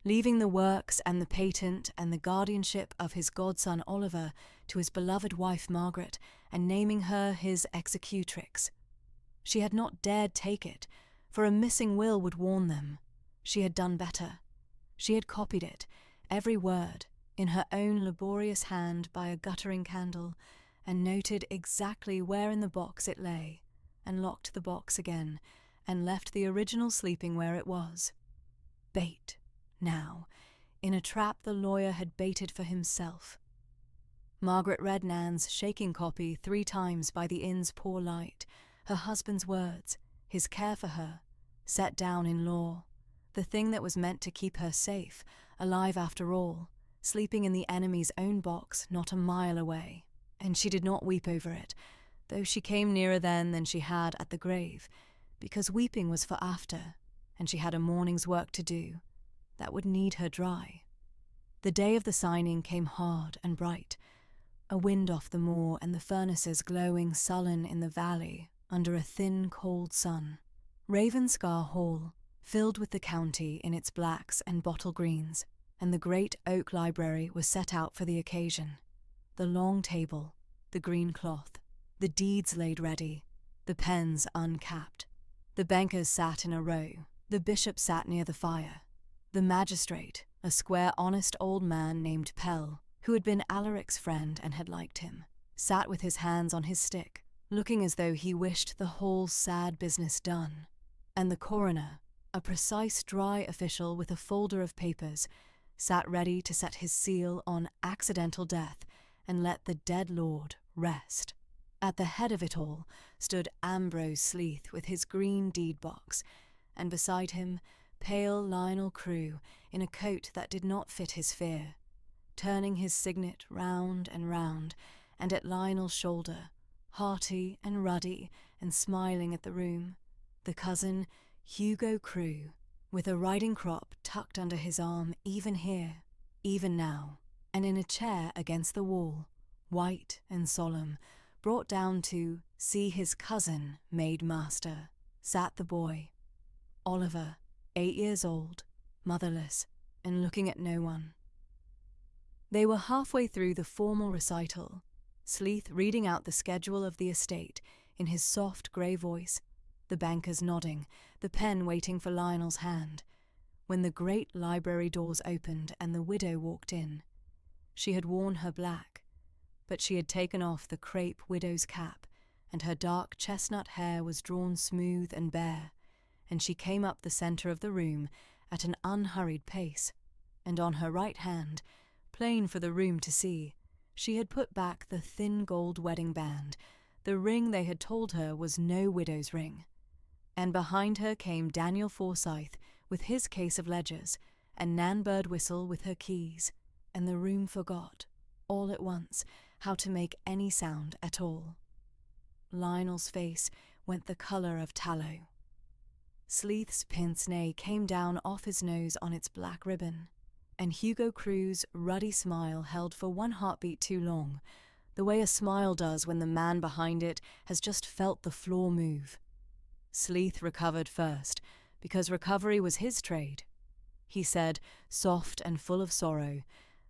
Speaker 1: leaving the works and the patent and the guardianship of his godson Oliver to his beloved wife Margaret, and naming her his executrix. She had not dared take it, for a missing will would warn them. She had done better. She had copied it, every word, in her own laborious hand by a guttering candle, and noted exactly where in the box it lay, and locked the box again, and left the original sleeping where it was. Bait, now, in a trap the lawyer had baited for himself. Margaret read Nan's shaking copy 3 times by the inn's poor light, her husband's words, his care for her, set down in law, the thing that was meant to keep her safe, alive after all, sleeping in the enemy's own box not a mile away. And she did not weep over it, though she came nearer then than she had at the grave, because weeping was for after, and she had a morning's work to do, that would need her dry. The day of the signing came hard and bright, a wind off the moor and the furnaces glowing sullen in the valley under a thin, cold sun. Ravenscar Hall, filled with the county in its blacks and bottle greens, and the great oak library was set out for the occasion. The long table, the green cloth, the deeds laid ready, the pens uncapped. The bankers sat in a row, the bishop sat near the fire. The magistrate, a square, honest old man named Pell, who had been Alaric's friend and had liked him, sat with his hands on his stick, looking as though he wished the whole sad business done. And the coroner, a precise, dry official with a folder of papers, sat ready to set his seal on accidental death and let the dead lord rest. At the head of it all stood Ambrose Sleeth with his green deed box, and beside him pale Lionel Crewe in a coat that did not fit his fear, turning his signet round, and at Lionel's shoulder, hearty and ruddy and smiling at the room, the cousin Hugo Crewe, with a riding crop tucked under his arm even here, even now, and in a chair against the wall, white and solemn, brought down to see his cousin made master, sat the boy, Oliver, 8 years old, motherless, and looking at no one. They were halfway through the formal recital, Sleeth reading out the schedule of the estate in his soft grey voice, the bankers nodding, the pen waiting for Lionel's hand, when the great library doors opened and the widow walked in. She had worn her black, but she had taken off the crepe widow's cap, and her dark chestnut hair was drawn smooth and bare, and she came up the centre of the room at an unhurried pace, and on her right hand, plain for the room to see, she had put back the thin gold wedding band, the ring they had told her was no widow's ring. And behind her came Daniel Forsyth with his case of ledgers, and Nan Birdwhistle with her keys, and the room forgot, all at once, how to make any sound at all. Lionel's face went the colour of tallow. Sleeth's pince-nez came down off his nose on its black ribbon, and Hugo Crewe's ruddy smile held for one heartbeat too long, the way a smile does when the man behind it has just felt the floor move. Sleeth recovered first, because recovery was his trade. He said, soft and full of sorrow,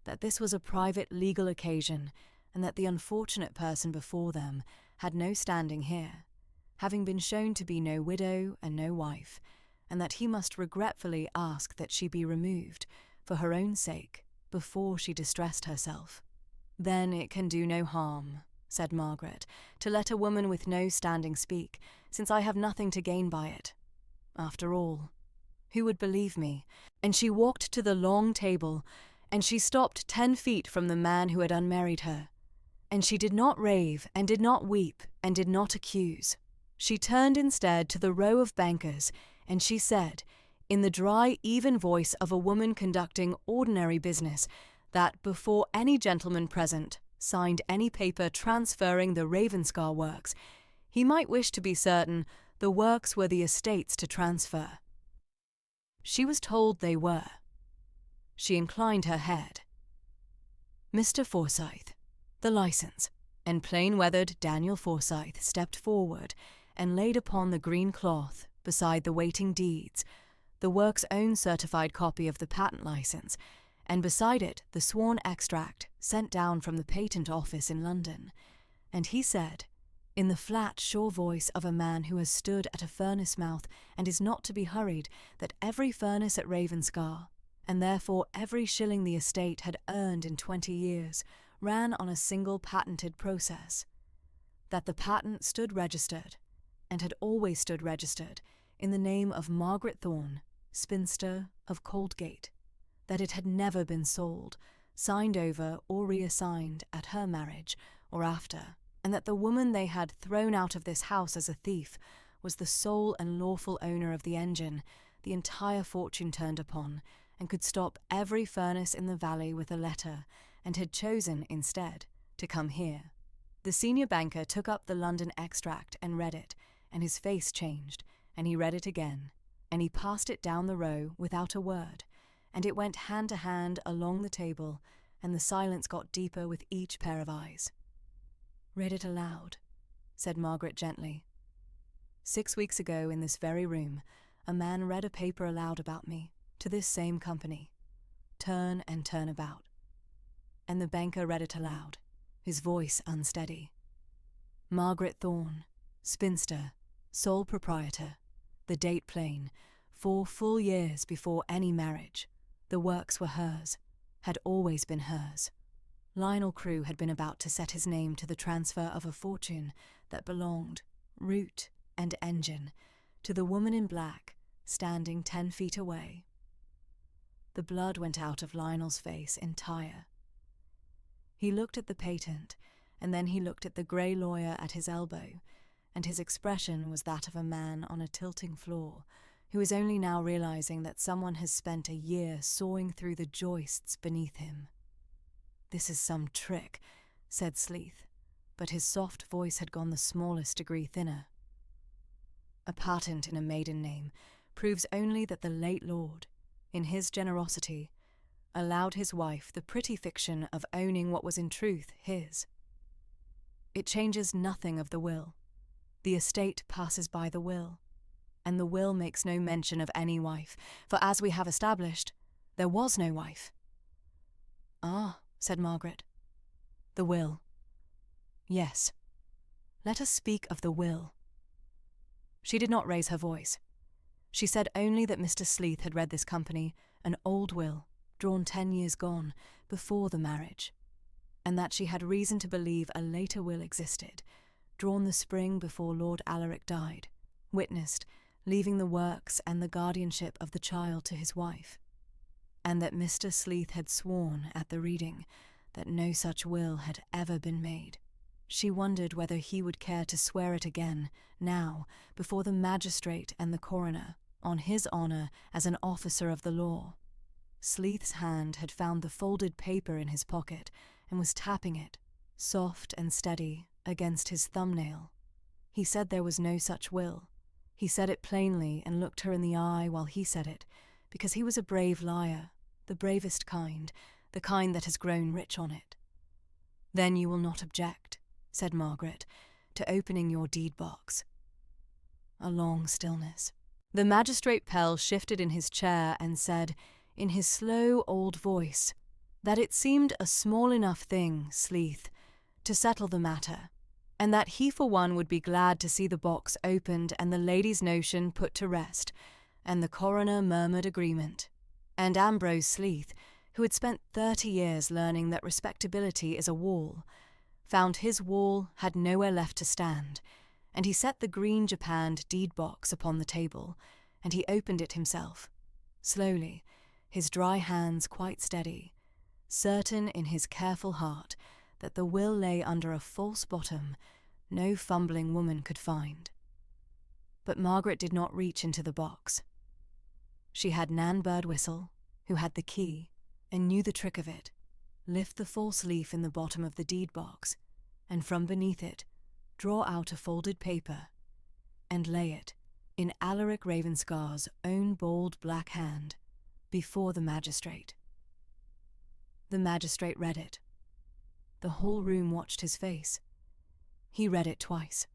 Speaker 1: that this was a private legal occasion, and that the unfortunate person before them had no standing here, having been shown to be no widow and no wife, and that he must regretfully ask that she be removed, for her own sake, before she distressed herself. "Then it can do no harm," said Margaret, "to let a woman with no standing speak, since I have nothing to gain by it. After all, who would believe me?" And she walked to the long table, and she stopped 10 feet from the man who had unmarried her. And she did not rave and did not weep and did not accuse. She turned instead to the row of bankers, and she said, in the dry, even voice of a woman conducting ordinary business, that before any gentleman present signed any paper transferring the Ravenscar works, he might wish to be certain the works were the estate's to transfer. She was told they were. She inclined her head. Mr. Forsyth, the licence, and plain-weathered Daniel Forsyth stepped forward and laid upon the green cloth, beside the waiting deeds, the work's own certified copy of the patent licence, and beside it the sworn extract sent down from the patent office in London. And he said, in the flat, sure voice of a man who has stood at a furnace mouth and is not to be hurried, that every furnace at Ravenscar, and therefore every shilling the estate had earned in 20 years, ran on a single patented process, that the patent stood registered, and had always stood registered, in the name of Margaret Thorne, spinster of Coldgate, that it had never been sold, signed over or reassigned at her marriage or after, and that the woman they had thrown out of this house as a thief was the sole and lawful owner of the engine the entire fortune turned upon, and could stop every furnace in the valley with a letter, and had chosen, instead, to come here. The senior banker took up the London extract and read it, and his face changed, and he read it again, and he passed it down the row without a word, and it went hand to hand along the table, and the silence got deeper with each pair of eyes. "Read it aloud," said Margaret gently. "6 weeks ago in this very room, a man read a paper aloud about me, to this same company. Turn and turn about." And the banker read it aloud, his voice unsteady. Margaret Thorne, spinster, sole proprietor, the date plain, 4 full years before any marriage. The works were hers, had always been hers. Lionel Crewe had been about to set his name to the transfer of a fortune that belonged, root and engine, to the woman in black, standing 10 feet away. The blood went out of Lionel's face entire. He looked at the patent, and then he looked at the grey lawyer at his elbow, and his expression was that of a man on a tilting floor, who is only now realizing that someone has spent a year sawing through the joists beneath him. "This is some trick," said Sleeth, but his soft voice had gone the smallest degree thinner. "A patent in a maiden name proves only that the late lord, in his generosity, allowed his wife the pretty fiction of owning what was in truth his. It changes nothing of the will. The estate passes by the will, and the will makes no mention of any wife, for as we have established, there was no wife." "Ah," said Margaret. "The will. Yes. Let us speak of the will." She did not raise her voice. She said only that Mr. Sleeth had read this company an old will, drawn 10 years gone, before the marriage, and that she had reason to believe a later will existed, drawn the spring before Lord Alaric died, witnessed, leaving the works and the guardianship of the child to his wife, and that Mr. Sleeth had sworn at the reading that no such will had ever been made. She wondered whether he would care to swear it again, now, before the magistrate and the coroner, on his honour as an officer of the law. Sleeth's hand had found the folded paper in his pocket and was tapping it, soft and steady, against his thumbnail. He said there was no such will. He said it plainly and looked her in the eye while he said it, because he was a brave liar, the bravest kind, the kind that has grown rich on it. "Then you will not object," said Margaret, "to opening your deed box." A long stillness. The magistrate Pell shifted in his chair and said, in his slow old voice, that it seemed a small enough thing, Sleeth, to settle the matter, and that he for one would be glad to see the box opened and the lady's notion put to rest, and the coroner murmured agreement. And Ambrose Sleeth, who had spent 30 years learning that respectability is a wall, found his wall had nowhere left to stand, and he set the green japanned deed box upon the table, and he opened it himself, slowly, his dry hands quite steady, certain in his careful heart that the will lay under a false bottom no fumbling woman could find. But Margaret did not reach into the box. She had Nan Birdwhistle, who had the key and knew the trick of it, lift the false leaf in the bottom of the deed box, and from beneath it draw out a folded paper and lay it, in Alaric Ravenscar's own bold black hand, before the magistrate. The magistrate read it. The whole room watched his face. He read it twice.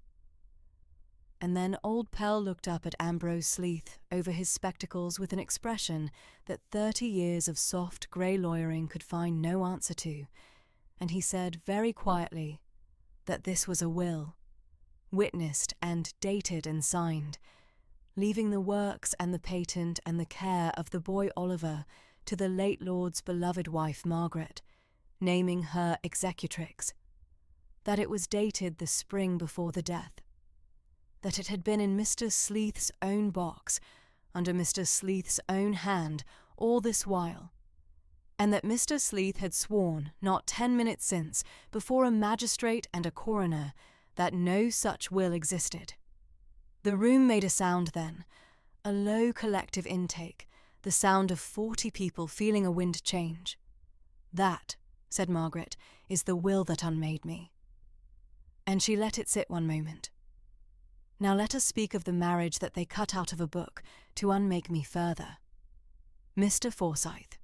Speaker 1: And then old Pell looked up at Ambrose Sleeth over his spectacles with an expression that 30 years of soft grey lawyering could find no answer to, and he said very quietly that this was a will, witnessed and dated and signed, leaving the works and the patent and the care of the boy Oliver to the late lord's beloved wife Margaret, naming her executrix, that it was dated the spring before the death, that it had been in Mr. Sleeth's own box, under Mr. Sleeth's own hand, all this while, and that Mr. Sleeth had sworn, not 10 minutes since, before a magistrate and a coroner, that no such will existed. The room made a sound then, a low collective intake, the sound of 40 people feeling a wind change. "That," said Margaret, "is the will that unmade me." And she let it sit one moment. "Now let us speak of the marriage that they cut out of a book to unmake me further. Mr. Forsyth."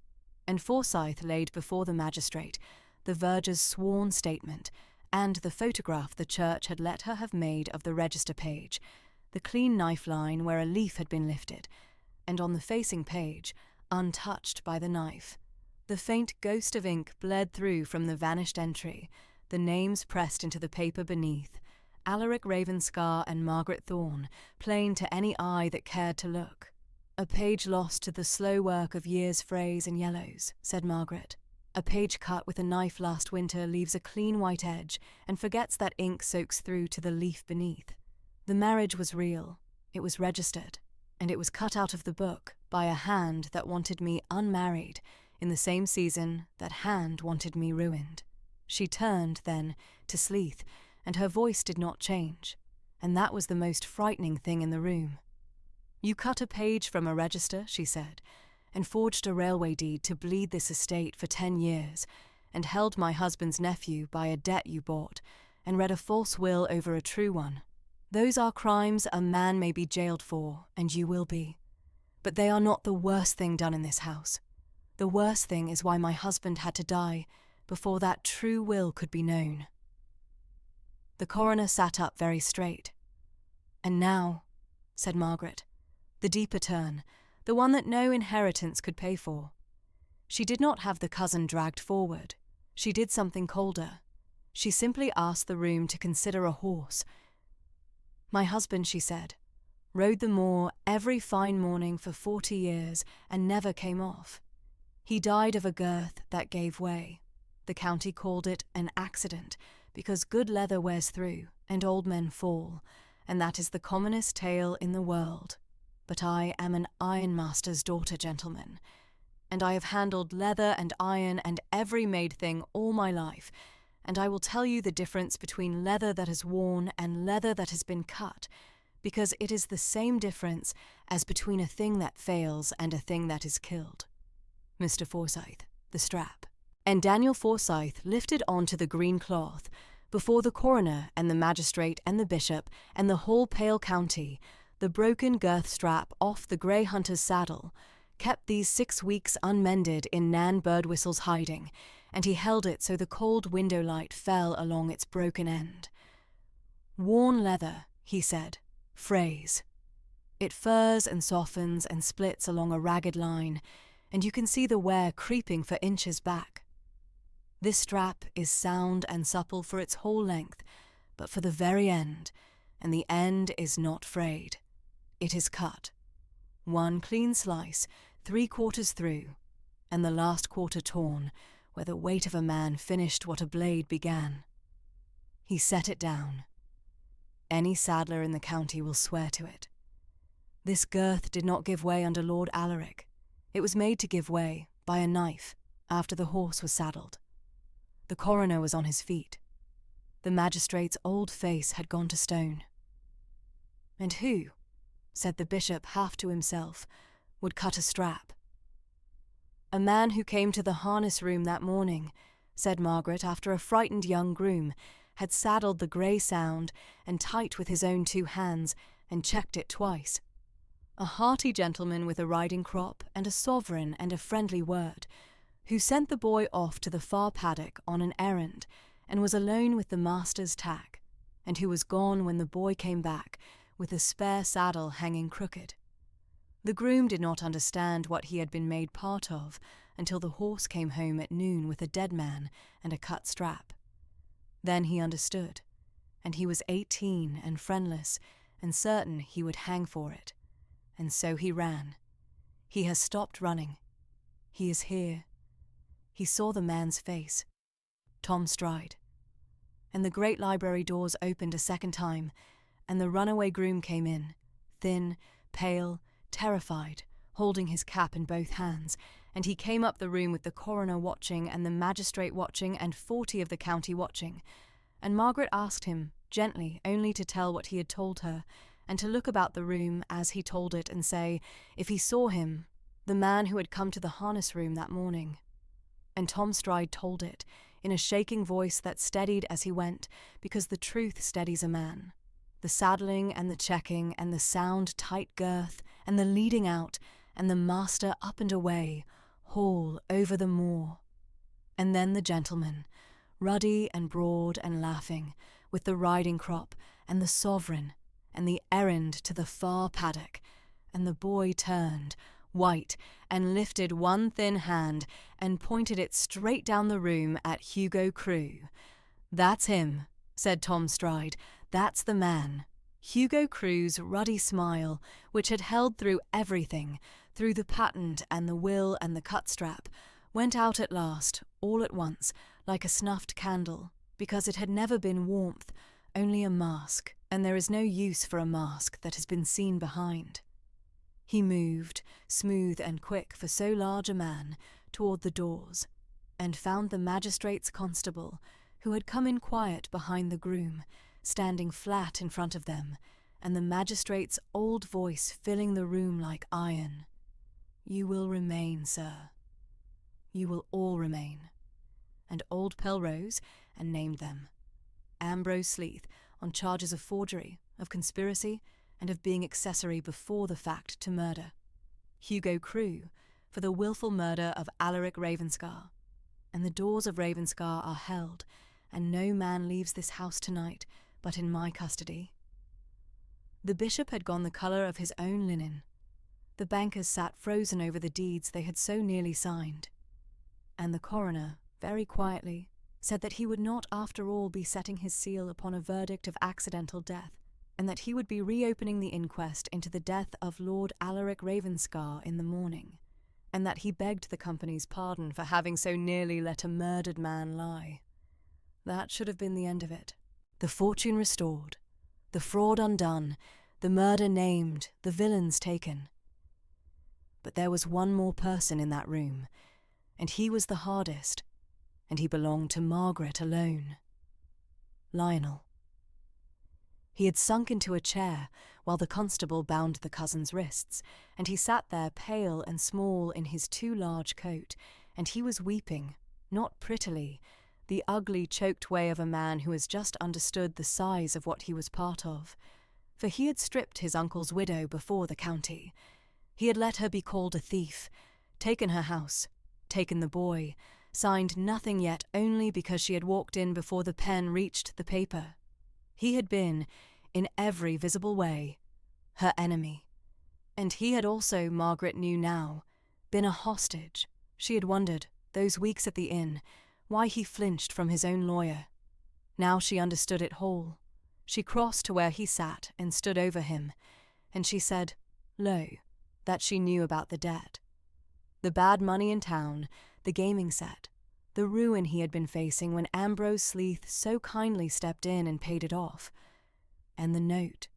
Speaker 1: And Forsyth laid before the magistrate the verger's sworn statement and the photograph the church had let her have made of the register page, the clean knife line where a leaf had been lifted, and on the facing page, untouched by the knife, the faint ghost of ink bled through from the vanished entry, the names pressed into the paper beneath, Alaric Ravenscar and Margaret Thorne, plain to any eye that cared to look. "A page lost to the slow work of years' frays and yellows," said Margaret. "A page cut with a knife last winter leaves a clean white edge and forgets that ink soaks through to the leaf beneath. The marriage was real, it was registered, and it was cut out of the book by a hand that wanted me unmarried in the same season that hand wanted me ruined." She turned, then, to Sleeth, and her voice did not change, and that was the most frightening thing in the room. "You cut a page from a register," she said, "and forged a railway deed to bleed this estate for 10 years, and held my husband's nephew by a debt you bought, and read a false will over a true one. Those are crimes a man may be jailed for, and you will be. But they are not the worst thing done in this house. The worst thing is why my husband had to die before that true will could be known." The coroner sat up very straight. "And now," said Margaret, "the deeper turn, the one that no inheritance could pay for. She did not have the cousin dragged forward. She did something colder. She simply asked the room to consider a horse. 'My husband,' she said, 'rode the moor every fine morning for 40 years and never came off. He died of a girth that gave way. The county called it an accident, because good leather wears through, and old men fall, and that is the commonest tale in the world. But I am an ironmaster's daughter, gentlemen, and I have handled leather and iron and every made thing all my life, and I will tell you the difference between leather that is worn and leather that has been cut, because it is the same difference as between a thing that fails and a thing that is killed. Mr. Forsyth, the strap." And Daniel Forsyth lifted on to the green cloth, before the coroner and the magistrate and the bishop and the whole pale county, the broken girth strap off the grey hunter's saddle, kept these 6 weeks unmended in Nan Birdwhistle's hiding, and he held it so the cold window light fell along its broken end. "Worn leather," he said, "frays. It furs and softens and splits along a ragged line, and you can see the wear creeping for inches back. This strap is sound and supple for its whole length, but for the very end, and the end is not frayed. It is cut. One clean slice, 3/4 through, and the last quarter torn, where the weight of a man finished what a blade began." He set it down. Any saddler in the county will swear to it. This girth did not give way under Lord Alaric. It was made to give way by a knife, After the horse was saddled, the coroner was on his feet. The magistrate's old face had gone to stone. "And who," said the bishop half to himself, "would cut a strap?" "A man who came to the harness room that morning," said Margaret, after a frightened young groom had saddled the grey sound and tight with his own 2 hands and checked it twice. "A hearty gentleman with a riding crop and a sovereign and a friendly word, who sent the boy off to the far paddock on an errand and was alone with the master's tack, and who was gone when the boy came back with a spare saddle hanging crooked. The groom did not understand what he had been made part of until the horse came home at noon with a dead man and a cut strap. Then he understood, and he was 18 and friendless and certain he would hang for it. And so he ran. He has stopped running. He is here." He saw the man's face. Tom Stride. And the great library doors opened a second time, and the runaway groom came in, thin, pale, terrified, holding his cap in both hands, and he came up the room with the coroner watching and the magistrate watching and 40 of the county watching, and Margaret asked him, gently, only to tell what he had told her, and to look about the room as he told it and say, if he saw him, the man who had come to the harness room that morning. And Tom Stride told it, in a shaking voice that steadied as he went, because the truth steadies a man. The saddling and the checking and the sound tight girth and the leading out and the master up and away, Hall over the moor. And then the gentleman, ruddy and broad and laughing, with the riding crop and the sovereign and the errand to the far paddock, and the boy turned, white, and lifted one thin hand and pointed it straight down the room at Hugo Crewe. "That's him," said Tom Stride. "That's the man." Hugo Crewe's ruddy smile, which had held through everything, through the patent and the will and the cut strap, went out at last, all at once, like a snuffed candle, because it had never been warmth, only a mask, and there is no use for a mask that has been seen behind. He moved, smooth and quick for so large a man, toward the doors, and found the magistrate's constable, who had come in quiet behind the groom, standing flat in front of them, and the magistrate's old voice filling the room like iron. "You will remain, sir. You will all remain." And old Pelrose, and named them. Ambrose Sleeth, on charges of forgery, of conspiracy, and of being accessory before the fact to murder. Hugo Crewe, for the wilful murder of Alaric Ravenscar. And the doors of Ravenscar are held, and no man leaves this house tonight but in my custody. The bishop had gone the colour of his own linen. The bankers sat frozen over the deeds they had so nearly signed. And the coroner, very quietly, said that he would not after all be setting his seal upon a verdict of accidental death, and that he would be reopening the inquest into the death of Lord Alaric Ravenscar in the morning, and that he begged the company's pardon for having so nearly let a murdered man lie. That should have been the end of it. The fortune restored, the fraud undone, the murder named, the villains taken. But there was one more person in that room, and he was the hardest, and he belonged to Margaret alone. Lionel. He had sunk into a chair while the constable bound the cousin's wrists, and he sat there pale and small in his too large coat, and he was weeping, not prettily, the ugly choked way of a man who has just understood the size of what he was part of, for he had stripped his uncle's widow before the county. He had let her be called a thief, taken her house, taken the boy, signed nothing yet only because she had walked in before the pen reached the paper. He had been, in every visible way, her enemy. And he had also, Margaret knew now, been a hostage. She had wondered, those weeks at the inn, why he flinched from his own lawyer. Now she understood it whole. She crossed to where he sat and stood over him, and she said, low, that she knew about the debt. The bad money in town, the gaming set, the ruin he had been facing when Ambrose Sleeth so kindly stepped in and paid it off, and the note,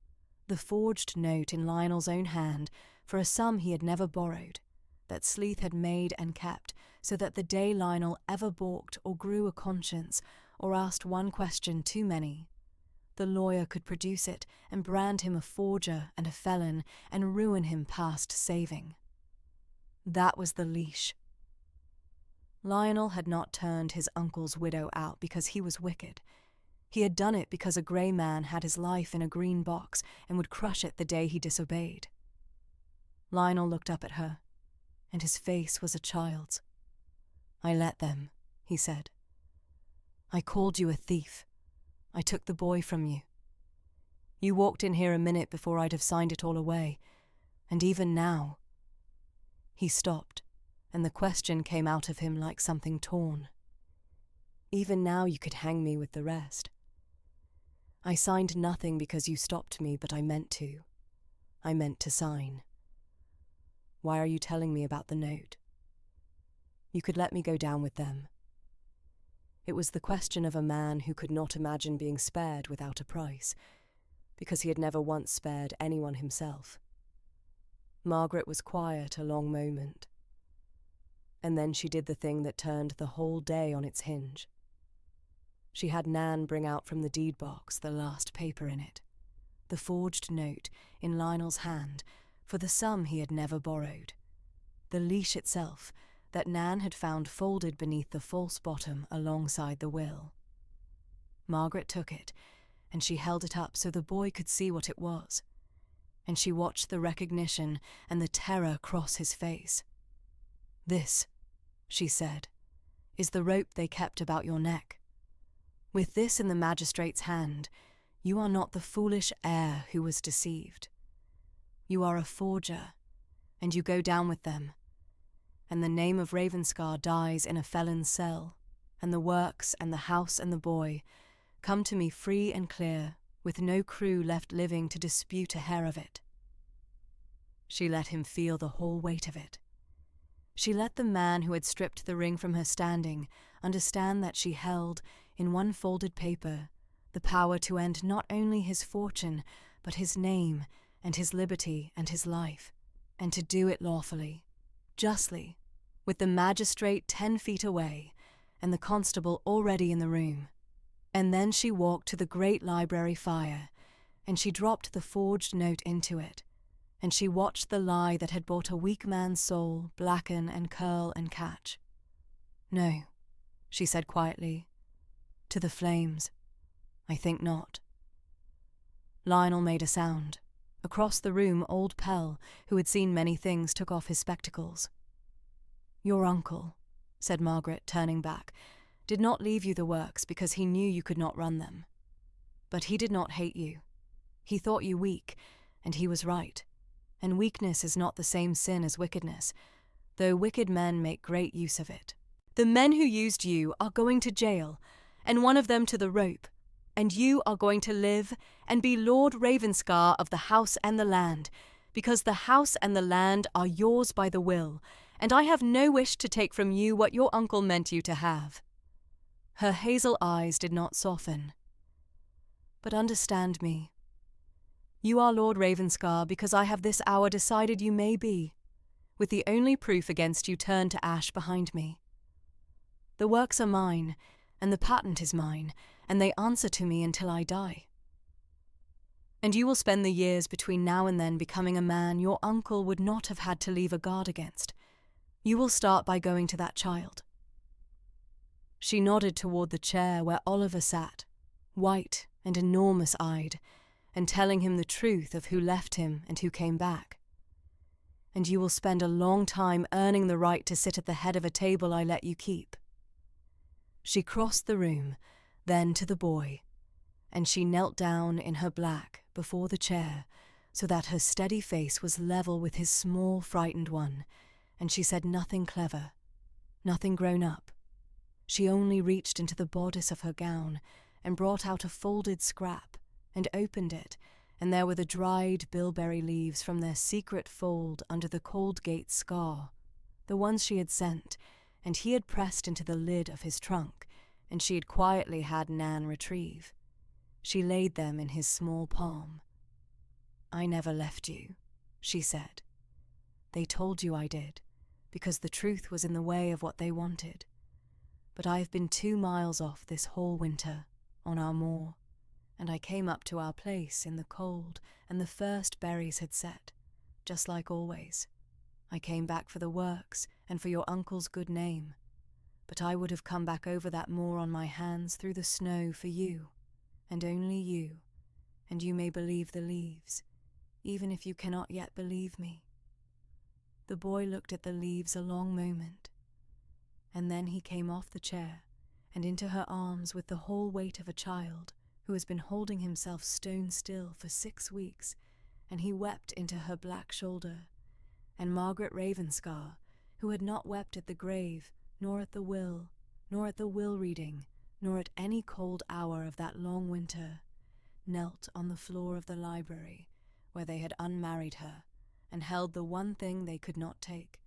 Speaker 1: the forged note in Lionel's own hand for a sum he had never borrowed, that Sleeth had made and kept, so that the day Lionel ever balked or grew a conscience or asked one question too many, the lawyer could produce it and brand him a forger and a felon and ruin him past saving. That was the leash. Lionel had not turned his uncle's widow out because he was wicked. He had done it because a grey man had his life in a green box and would crush it the day he disobeyed. Lionel looked up at her, and his face was a child's. "I let them," he said. "I called you a thief. I took the boy from you. You walked in here a minute before I'd have signed it all away, and even now—" He stopped, and the question came out of him like something torn. "Even now you could hang me with the rest. I signed nothing because you stopped me, but I meant to. I meant to sign. Why are you telling me about the note? You could let me go down with them." It was the question of a man who could not imagine being spared without a price, because he had never once spared anyone himself. Margaret was quiet a long moment, and then she did the thing that turned the whole day on its hinge. She had Nan bring out from the deed box the last paper in it, the forged note in Lionel's hand for the sum he had never borrowed, the leash itself that Nan had found folded beneath the false bottom alongside the will. Margaret took it, and she held it up so the boy could see what it was, and she watched the recognition and the terror cross his face. "This," she said, "is the rope they kept about your neck. With this in the magistrate's hand, you are not the foolish heir who was deceived. You are a forger, and you go down with them, and the name of Ravenscar dies in a felon's cell, and the works and the house and the boy come to me free and clear, with no crew left living to dispute a hair of it." She let him feel the whole weight of it. She let the man who had stripped the ring from her standing understand that she held, in one folded paper, the power to end not only his fortune, but his name and his liberty and his life, and to do it lawfully, justly, with the magistrate 10 feet away and the constable already in the room. And then she walked to the great library fire, and she dropped the forged note into it, and she watched the lie that had brought a weak man's soul blacken and curl and catch. "No," she said quietly, "to the flames. I think not." Lionel made a sound. Across the room, old Pell, who had seen many things, took off his spectacles. "Your uncle," said Margaret, turning back, "did not leave you the works because he knew you could not run them. But he did not hate you. He thought you weak, and he was right. And weakness is not the same sin as wickedness, though wicked men make great use of it. The men who used you are going to jail, and one of them to the rope, and you are going to live and be Lord Ravenscar of the house and the land, because the house and the land are yours by the will, and I have no wish to take from you what your uncle meant you to have." Her hazel eyes did not soften. "But understand me. You are Lord Ravenscar because I have this hour decided you may be, with the only proof against you turned to ash behind me. The works are mine, and the patent is mine, and they answer to me until I die. And you will spend the years between now and then becoming a man your uncle would not have had to leave a guard against. You will start by going to that child." She nodded toward the chair where Oliver sat, white and enormous-eyed, and telling him the truth of who left him and who came back. "And you will spend a long time earning the right to sit at the head of a table I let you keep." She crossed the room, then to the boy, and she knelt down in her black before the chair so that her steady face was level with his small, frightened one, and she said nothing clever, nothing grown up. She only reached into the bodice of her gown and brought out a folded scrap and opened it, and there were the dried bilberry leaves from their secret fold under the cold gate scar, the ones she had sent, and he had pressed into the lid of his trunk, and she had quietly had Nan retrieve. She laid them in his small palm. "I never left you," she said. "They told you I did, because the truth was in the way of what they wanted. But I have been 2 miles off this whole winter, on our moor, and I came up to our place in the cold, and the first berries had set, just like always. I came back for the works, and for your uncle's good name. But I would have come back over that moor on my hands through the snow for you, and only you, and you may believe the leaves, even if you cannot yet believe me." The boy looked at the leaves a long moment, and then he came off the chair and into her arms with the whole weight of a child who has been holding himself stone still for 6 weeks, and he wept into her black shoulder. And Margaret Ravenscar, who had not wept at the grave, nor at the will, nor at the will reading, nor at any cold hour of that long winter, knelt on the floor of the library where they had unmarried her, and held the one thing they could not take,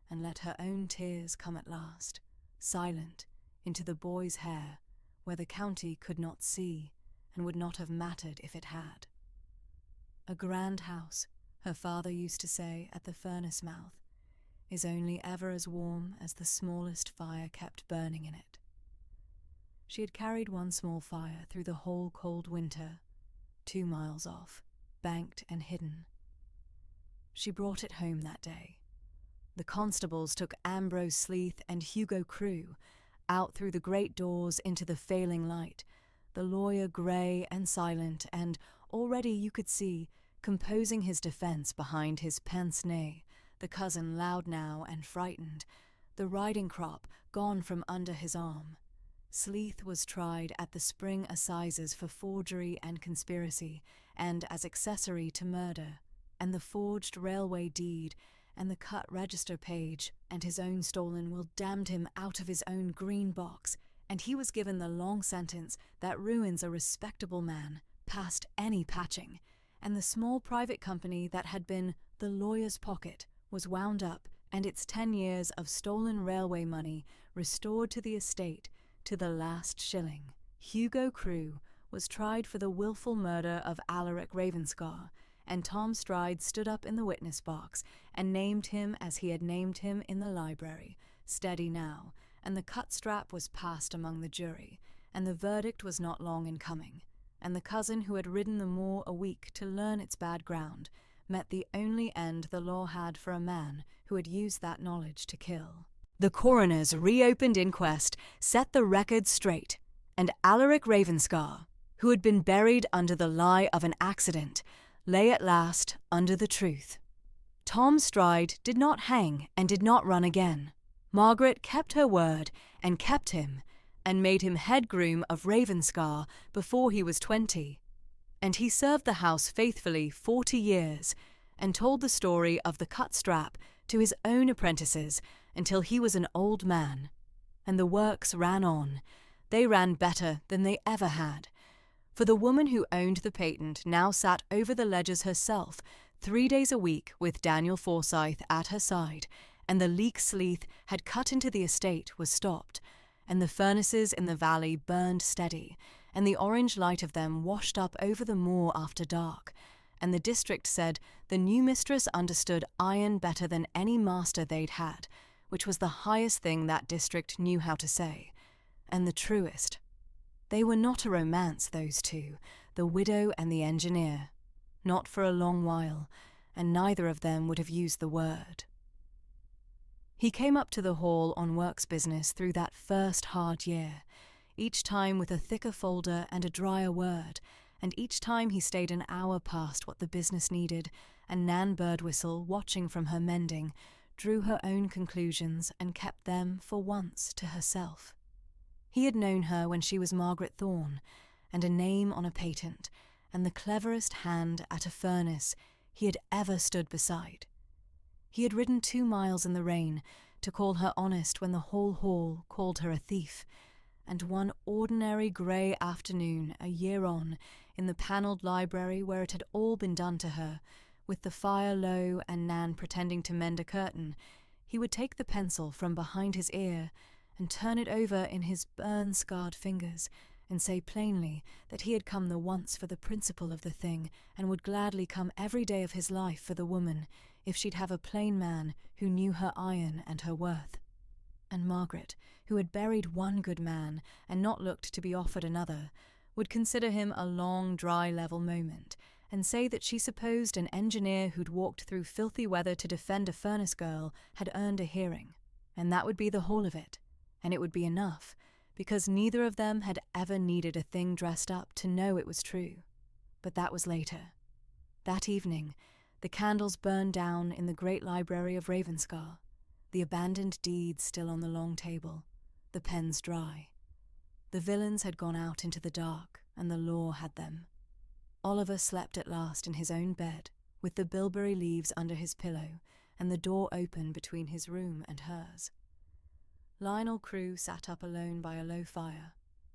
Speaker 1: and let her own tears come at last, silent, into the boy's hair, where the county could not see, and would not have mattered if it had. A grand house, her father used to say at the furnace mouth, is only ever as warm as the smallest fire kept burning in it. She had carried one small fire through the whole cold winter, 2 miles off, banked and hidden. She brought it home that day. The constables took Ambrose Sleeth and Hugo Crewe out through the great doors into the failing light, the lawyer grey and silent, and already you could see, composing his defence behind his pince-nez, the cousin loud now and frightened, the riding crop gone from under his arm. Sleeth was tried at the spring assizes for forgery and conspiracy, and as accessory to murder, and the forged railway deed, and the cut register page, and his own stolen will damned him out of his own green box, and he was given the long sentence that ruins a respectable man, past any patching, and the small private company that had been the lawyer's pocket was wound up, and its 10 years of stolen railway money restored to the estate to the last shilling. Hugo Crewe was tried for the wilful murder of Alaric Ravenscar, and Tom Stride stood up in the witness box and named him as he had named him in the library, steady now, and the cut strap was passed among the jury, and the verdict was not long in coming, and the cousin who had ridden the moor a week to learn its bad ground met the only end the law had for a man who had used that knowledge to kill. The coroner's reopened inquest set the record straight, and Alaric Ravenscar, who had been buried under the lie of an accident, lay at last under the truth. Tom Stride did not hang and did not run again. Margaret kept her word and kept him, and made him head groom of Ravenscar before he was 20. And he served the house faithfully 40 years, and told the story of the cut strap to his own apprentices until he was an old man. And the works ran on. They ran better than they ever had. For the woman who owned the patent now sat over the ledgers herself 3 days a week with Daniel Forsyth at her side, and the leek Sleeth had cut into the estate was stopped, and the furnaces in the valley burned steady, and the orange light of them washed up over the moor after dark, and the district said the new mistress understood iron better than any master they'd had, which was the highest thing that district knew how to say, and the truest. They were not a romance, those two, the widow and the engineer. Not for a long while, and neither of them would have used the word. He came up to the hall on works business through that first hard year, each time with a thicker folder and a drier word, and each time he stayed an hour past what the business needed, and Nan Birdwhistle, watching from her mending, drew her own conclusions and kept them, for once, to herself. He had known her when she was Margaret Thorne, and a name on a patent, and the cleverest hand at a furnace he had ever stood beside. He had ridden 2 miles in the rain to call her honest when the whole hall called her a thief, and one ordinary grey afternoon a year on, in the panelled library where it had all been done to her, with the fire low and Nan pretending to mend a curtain, he would take the pencil from behind his ear and turn it over in his burn-scarred fingers, and say plainly that he had come the once for the principle of the thing, and would gladly come every day of his life for the woman, if she'd have a plain man who knew her iron and her worth. And Margaret, who had buried one good man and not looked to be offered another, would consider him a long, dry, level moment, and say that she supposed an engineer who'd walked through filthy weather to defend a furnace girl had earned a hearing, and that would be the whole of it, and it would be enough, because neither of them had ever needed a thing dressed up to know it was true. But that was later. That evening, the candles burned down in the great library of Ravenscar, the abandoned deeds still on the long table, the pens dry. The villains had gone out into the dark, and the law had them. Oliver slept at last in his own bed, with the bilberry leaves under his pillow, and the door open between his room and hers. Lionel Crewe sat up alone by a low fire,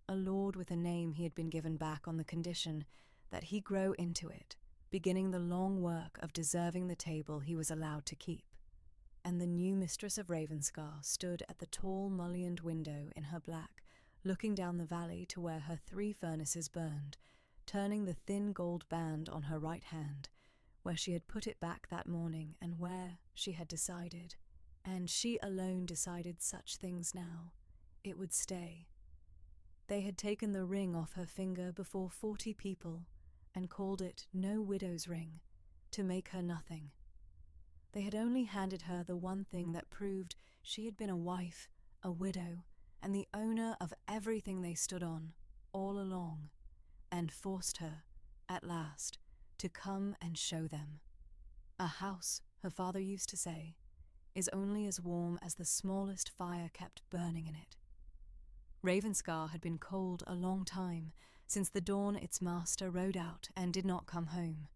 Speaker 1: a lord with a name he had been given back on the condition that he grow into it, beginning the long work of deserving the table he was allowed to keep. And the new mistress of Ravenscar stood at the tall mullioned window in her black, looking down the valley to where her 3 furnaces burned, turning the thin gold band on her right hand, where she had put it back that morning and where, she had decided, and she alone decided such things now, it would stay. They had taken the ring off her finger before 40 people and called it no widow's ring, to make her nothing. They had only handed her the one thing that proved she had been a wife, a widow, and the owner of everything they stood on, all along, and forced her, at last, to come and show them. A house, her father used to say, is only as warm as the smallest fire kept burning in it. Ravenscar had been cold a long time, since the dawn its master rode out and did not come home.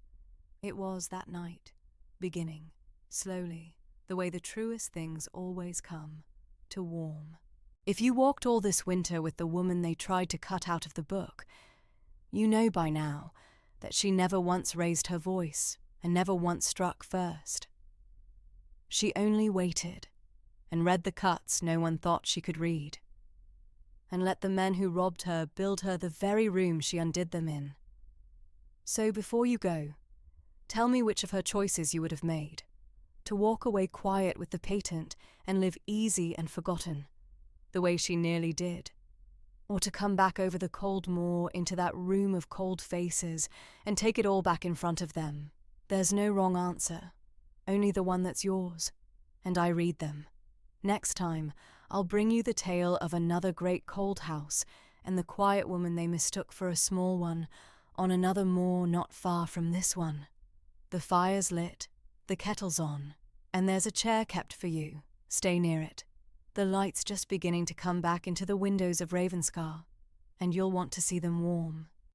Speaker 1: It was that night, beginning, slowly, the way the truest things always come, to warm. If you walked all this winter with the woman they tried to cut out of the book, you know by now that she never once raised her voice and never once struck first. She only waited and read the cuts no one thought she could read, and let the men who robbed her build her the very room she undid them in. So before you go, tell me which of her choices you would have made, to walk away quiet with the patent and live easy and forgotten, the way she nearly did, or to come back over the cold moor into that room of cold faces and take it all back in front of them. There's no wrong answer, only the one that's yours, and I read them. Next time, I'll bring you the tale of another great cold house and the quiet woman they mistook for a small one on another moor not far from this one. The fire's lit, the kettle's on, and there's a chair kept for you. Stay near it. The light's just beginning to come back into the windows of Ravenscar, and you'll want to see them warm.